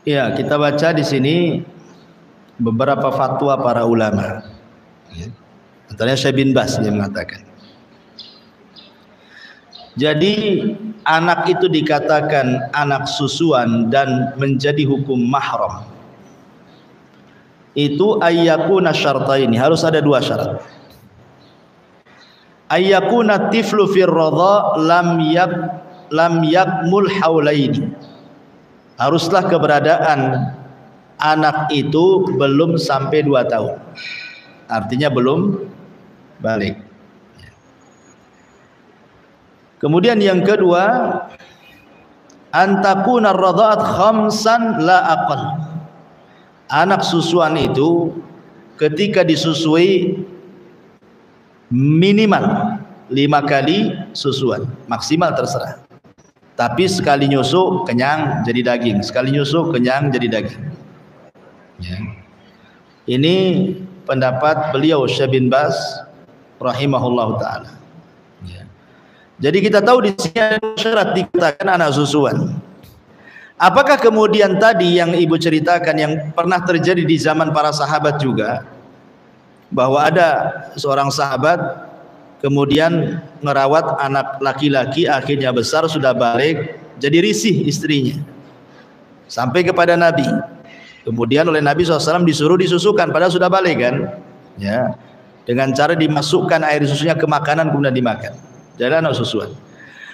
Ya, kita baca di sini beberapa fatwa para ulama. Ya. Antaranya Syekh bin Baz yang mengatakan. Jadi anak itu dikatakan anak susuan dan menjadi hukum mahram. Itu ayyakuna syartaini, harus ada dua syarat. Ayyakuna tiflu fir radha lam yakmul haulaini. Haruslah keberadaan anak itu belum sampai 2 tahun. Artinya belum balik. Kemudian yang kedua, antakuna radha'at khamsan la aqal. Anak susuan itu ketika disusui minimal 5 kali susuan, maksimal terserah. Tapi sekali nyusu kenyang jadi daging, sekali nyusu kenyang jadi daging. Ya. Ini pendapat beliau Syekh bin Baz rahimahullahu taala. Ya. Jadi kita tahu di sini ada syarat dikatakan anak susuan. Apakah kemudian tadi yang ibu ceritakan yang pernah terjadi di zaman para sahabat juga, bahwa ada seorang sahabat kemudian merawat anak laki-laki, akhirnya besar sudah balik, jadi risih istrinya sampai kepada Nabi. Kemudian oleh Nabi SAW disuruh disusukan padahal sudah balik kan, ya, dengan cara dimasukkan air susunya ke makanan kemudian dimakan. Jadi anak susuan.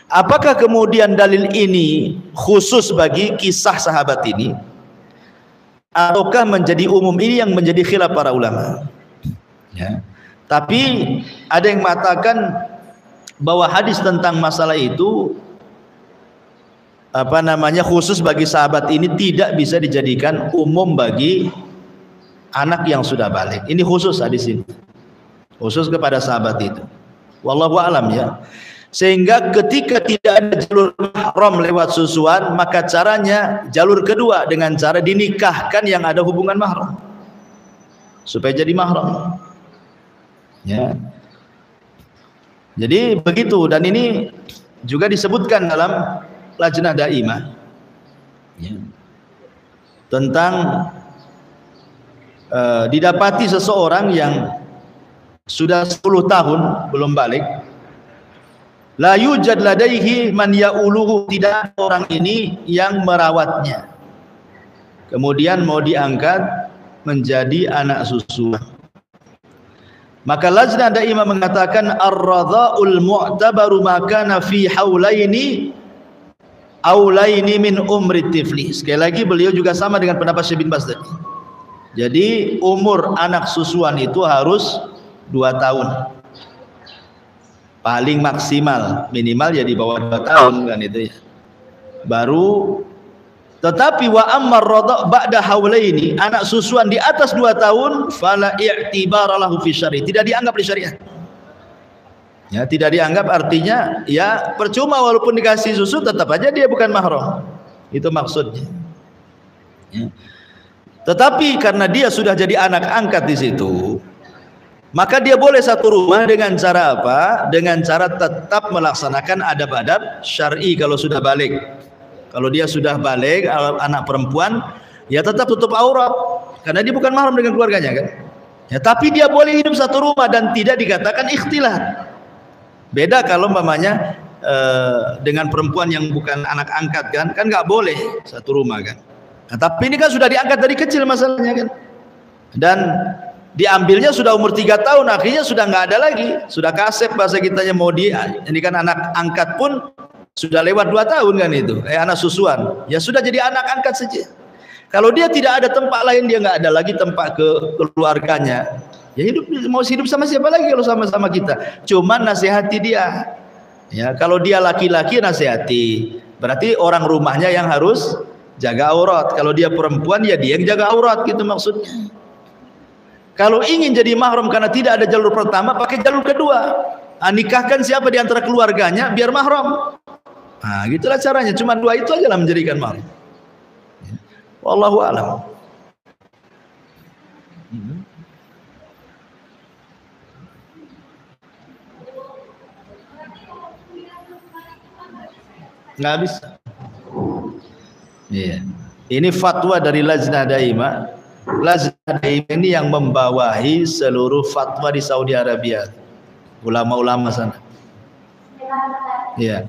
Apakah kemudian dalil ini khusus bagi kisah sahabat ini, ataukah menjadi umum? Ini yang menjadi khilaf para ulama. Ya. Tapi ada yang mengatakan bahwa hadis tentang masalah itu khusus bagi sahabat ini, tidak bisa dijadikan umum bagi anak yang sudah balik. Ini khusus hadis ini, khusus kepada sahabat itu. Wallahu a'lam ya. Sehingga ketika tidak ada jalur mahram lewat susuan, maka caranya jalur kedua dengan cara dinikahkan yang ada hubungan mahram supaya jadi mahram. Ya. Jadi begitu, dan ini juga disebutkan dalam Lajnah Daimah, ya, tentang didapati seseorang yang sudah 10 tahun belum balik, la yujad ladaihi man ya'uluhu, tidak ada orang ini yang merawatnya, kemudian mau diangkat menjadi anak susuan. Maka Lajnah Daimah mengatakan ar-radha'ul mu'tabaru ma kana fi haulaini aulaini min umri tifli. Sekali lagi beliau juga sama dengan pendapat Syekh bin Baz tadi. Jadi umur anak susuan itu harus 2 tahun. Paling maksimal, minimal ya di bawah 2 tahun kan itu ya. Baru. Tetapi wa ammar radha' ba'da haulaini, anak susuan di atas 2 tahun, fala i'tibara lahu fi syari', tidak dianggap di syariat. Ya, tidak dianggap, artinya ya percuma walaupun dikasih susu tetap aja dia bukan mahram. Itu maksudnya. Ya. Tetapi karena dia sudah jadi anak angkat di situ, maka dia boleh satu rumah dengan cara apa? Dengan cara tetap melaksanakan adab-adab syar'i kalau sudah balik. Kalau dia sudah balik, anak perempuan, ya tetap tutup aurat karena dia bukan mahram dengan keluarganya kan. Ya, tapi dia boleh hidup satu rumah dan tidak dikatakan ikhtilat. Beda kalau umpamanya dengan perempuan yang bukan anak angkat kan nggak boleh satu rumah kan. Nah, tapi ini kan sudah diangkat dari kecil masalahnya kan. Dan diambilnya sudah umur 3 tahun, akhirnya sudah nggak ada lagi, sudah kasep bahasa kitanya, mau ini kan anak angkat pun sudah lewat 2 tahun kan itu, anak susuan, ya sudah jadi anak angkat saja. Kalau dia tidak ada tempat lain, dia nggak ada lagi tempat ke keluarganya. Ya hidup, mau hidup sama siapa lagi kalau sama-sama kita? Cuman nasihati dia. Ya, kalau dia laki-laki nasihati. Berarti orang rumahnya yang harus jaga aurat. Kalau dia perempuan ya dia yang jaga aurat gitu maksudnya. Kalau ingin jadi mahram karena tidak ada jalur pertama, pakai jalur kedua. Nikahkan siapa di antara keluarganya biar mahram. Nah, gitulah caranya. Cuma dua itu aja lah menjadikan mahram. Wallahu a'lam. Nggak bisa. Iya. Ini fatwa dari Lajnah Daimah. Lajnah Daimah ini yang membawahi seluruh fatwa di Saudi Arabia. Ulama-ulama sana. Iya.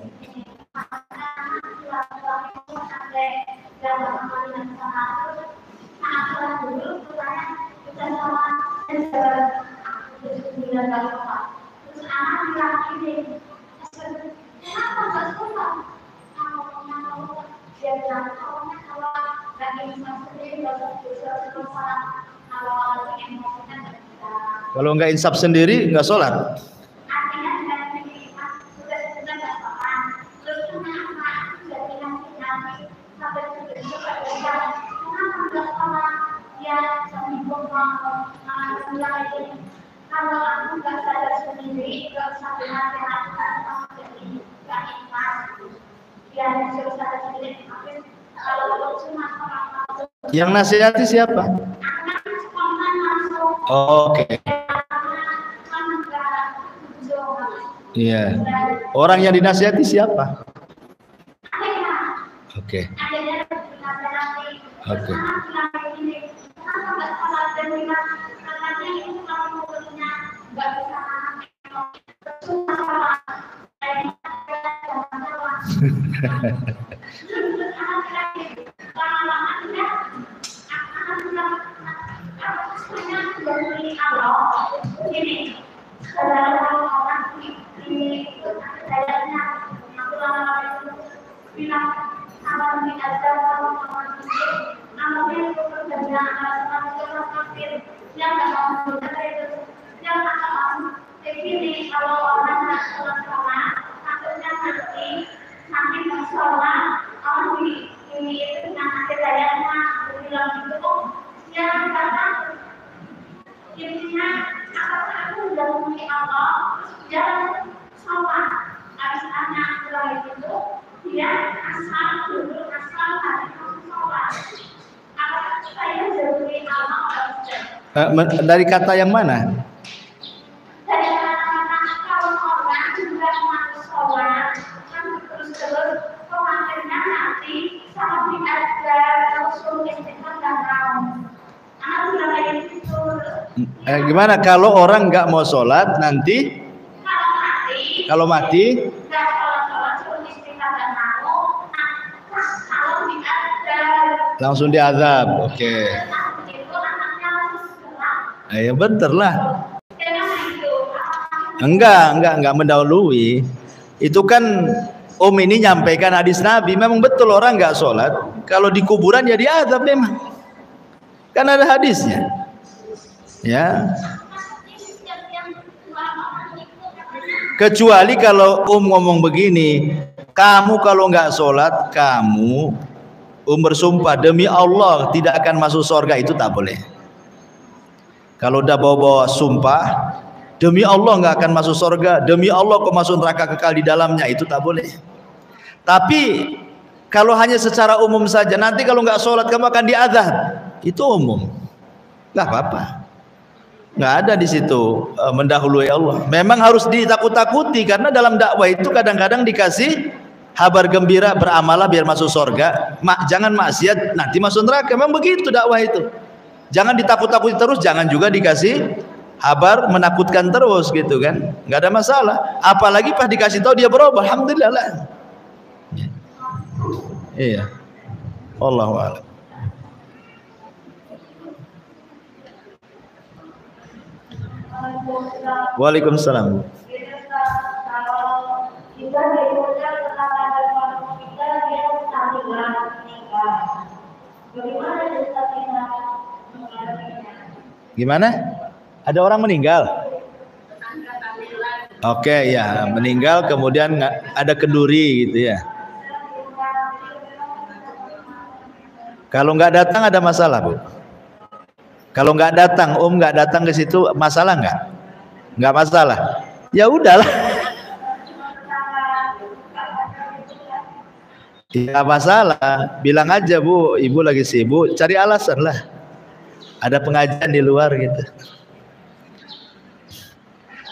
Kalau nggak insaf sendiri nggak sholat. Kalau aku nggak sadar sendiri, nggak sampai nasihatkan, nggak ikhlas. Biar saya sadar sendiri, kalau cuma orang yang nasihati siapa? Oh, oke. Iya. Orang yang dinasihati siapa? Oke. Oke. Dari kata yang mana? Dari kata kalau orang juga mau sholat kan terus khawatirnya nanti sama tidak ada langsung istighfar dan mau. Anak sudah kayak gitu. Gimana kalau orang nggak mau sholat nanti? Kalau mati? Nggak sholat suruh istighfar dan mau. Kalau tidak ada langsung diazab. Oke. Ya bener lah. Enggak mendahului. Itu kan ini nyampaikan hadis Nabi. Memang betul orang enggak sholat, kalau di kuburan ya diazab memang. Kan ada hadisnya. Ya. Kecuali kalau ngomong begini, kamu kalau enggak sholat, kamu bersumpah demi Allah tidak akan masuk surga, itu tak boleh. Kalau udah bawa-bawa sumpah demi Allah nggak akan masuk surga, demi Allah kau masuk neraka kekal di dalamnya, itu tak boleh. Tapi kalau hanya secara umum saja, nanti kalau nggak sholat kamu akan diazab, itu umum, nggak apa-apa, nggak ada di situ mendahului Allah. Memang harus ditakut-takuti karena dalam dakwah itu kadang-kadang dikasih kabar gembira, beramalah biar masuk surga, jangan maksiat nanti masuk neraka. Memang begitu dakwah itu. Jangan ditakut-takuti terus, jangan juga dikasih kabar menakutkan terus gitu kan, nggak ada masalah. Apalagi pas dikasih tahu dia berubah, alhamdulillah lah. Iya. Wallahu a'lam. Waalaikumsalam. Bagaimana Gimana? Ada orang meninggal? Oke, ya, meninggal kemudian ada kenduri gitu ya. Kalau nggak datang ada masalah, Bu? Kalau nggak datang, nggak datang ke situ, masalah nggak? Nggak masalah. Ya udahlah. Ya masalah. Bilang aja, Bu, Ibu lagi sibuk, cari alasan lah. Ada pengajian di luar gitu.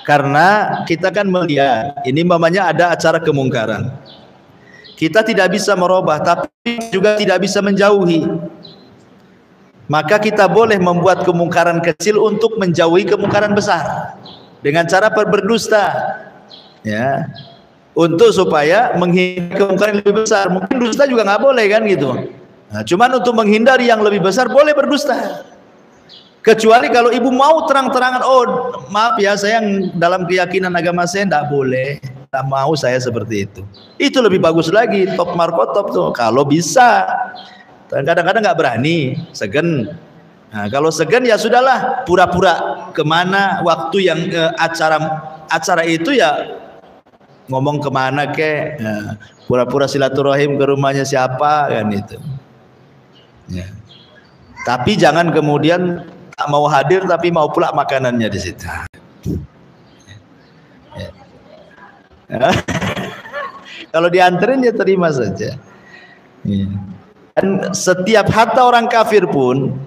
Karena kita kan melihat ini mamanya ada acara kemungkaran. Kita tidak bisa merubah, tapi juga tidak bisa menjauhi. Maka kita boleh membuat kemungkaran kecil untuk menjauhi kemungkaran besar dengan cara berdusta, ya, untuk supaya menghindari kemungkaran yang lebih besar. Mungkin dusta juga nggak boleh kan gitu. Nah, cuman untuk menghindari yang lebih besar boleh berdusta. Kecuali kalau ibu mau terang-terangan, oh maaf ya, saya yang dalam keyakinan agama saya tidak boleh, tak mau saya seperti itu. Itu lebih bagus lagi, top markotop tuh. Kalau bisa, kadang-kadang nggak berani, segen. Nah, kalau segen ya sudahlah, pura-pura kemana waktu yang acara itu ya ngomong kemana ke, pura-pura silaturahim ke rumahnya siapa kan itu. Ya. Tapi jangan kemudian tak mau hadir tapi mau pula makanannya di situ. Ya. Kalau dianterin ya terima saja. Ya. Dan setiap hatta orang kafir pun,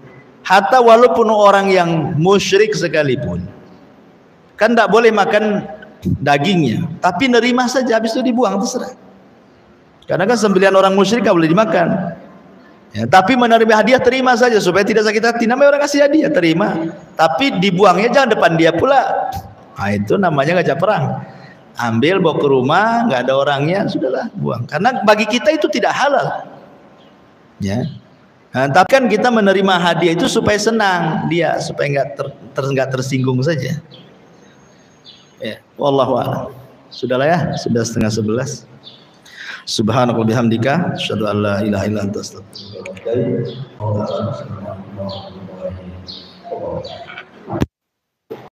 hatta walaupun orang yang musyrik sekalipun, kan tidak boleh makan dagingnya, tapi nerima saja, habis itu dibuang terserah. Karena kan sembelihan orang musyrik tidak boleh dimakan. Ya, tapi menerima hadiah terima saja supaya tidak sakit hati. Namanya orang kasih hadiah terima, tapi dibuangnya jangan depan dia pula. Nah, itu namanya ngajak perang. Ambil bawa ke rumah, nggak ada orangnya, sudahlah buang. Karena bagi kita itu tidak halal. Ya, nah, tapi kan kita menerima hadiah itu supaya senang dia, supaya nggak tersinggung saja. Ya, wallahu a'lam. Sudahlah ya, sudah 10:30. Subhanaka wa bihamdika asyhadu an la ilaha illa anta astaghfiruka wa atubu ilaik.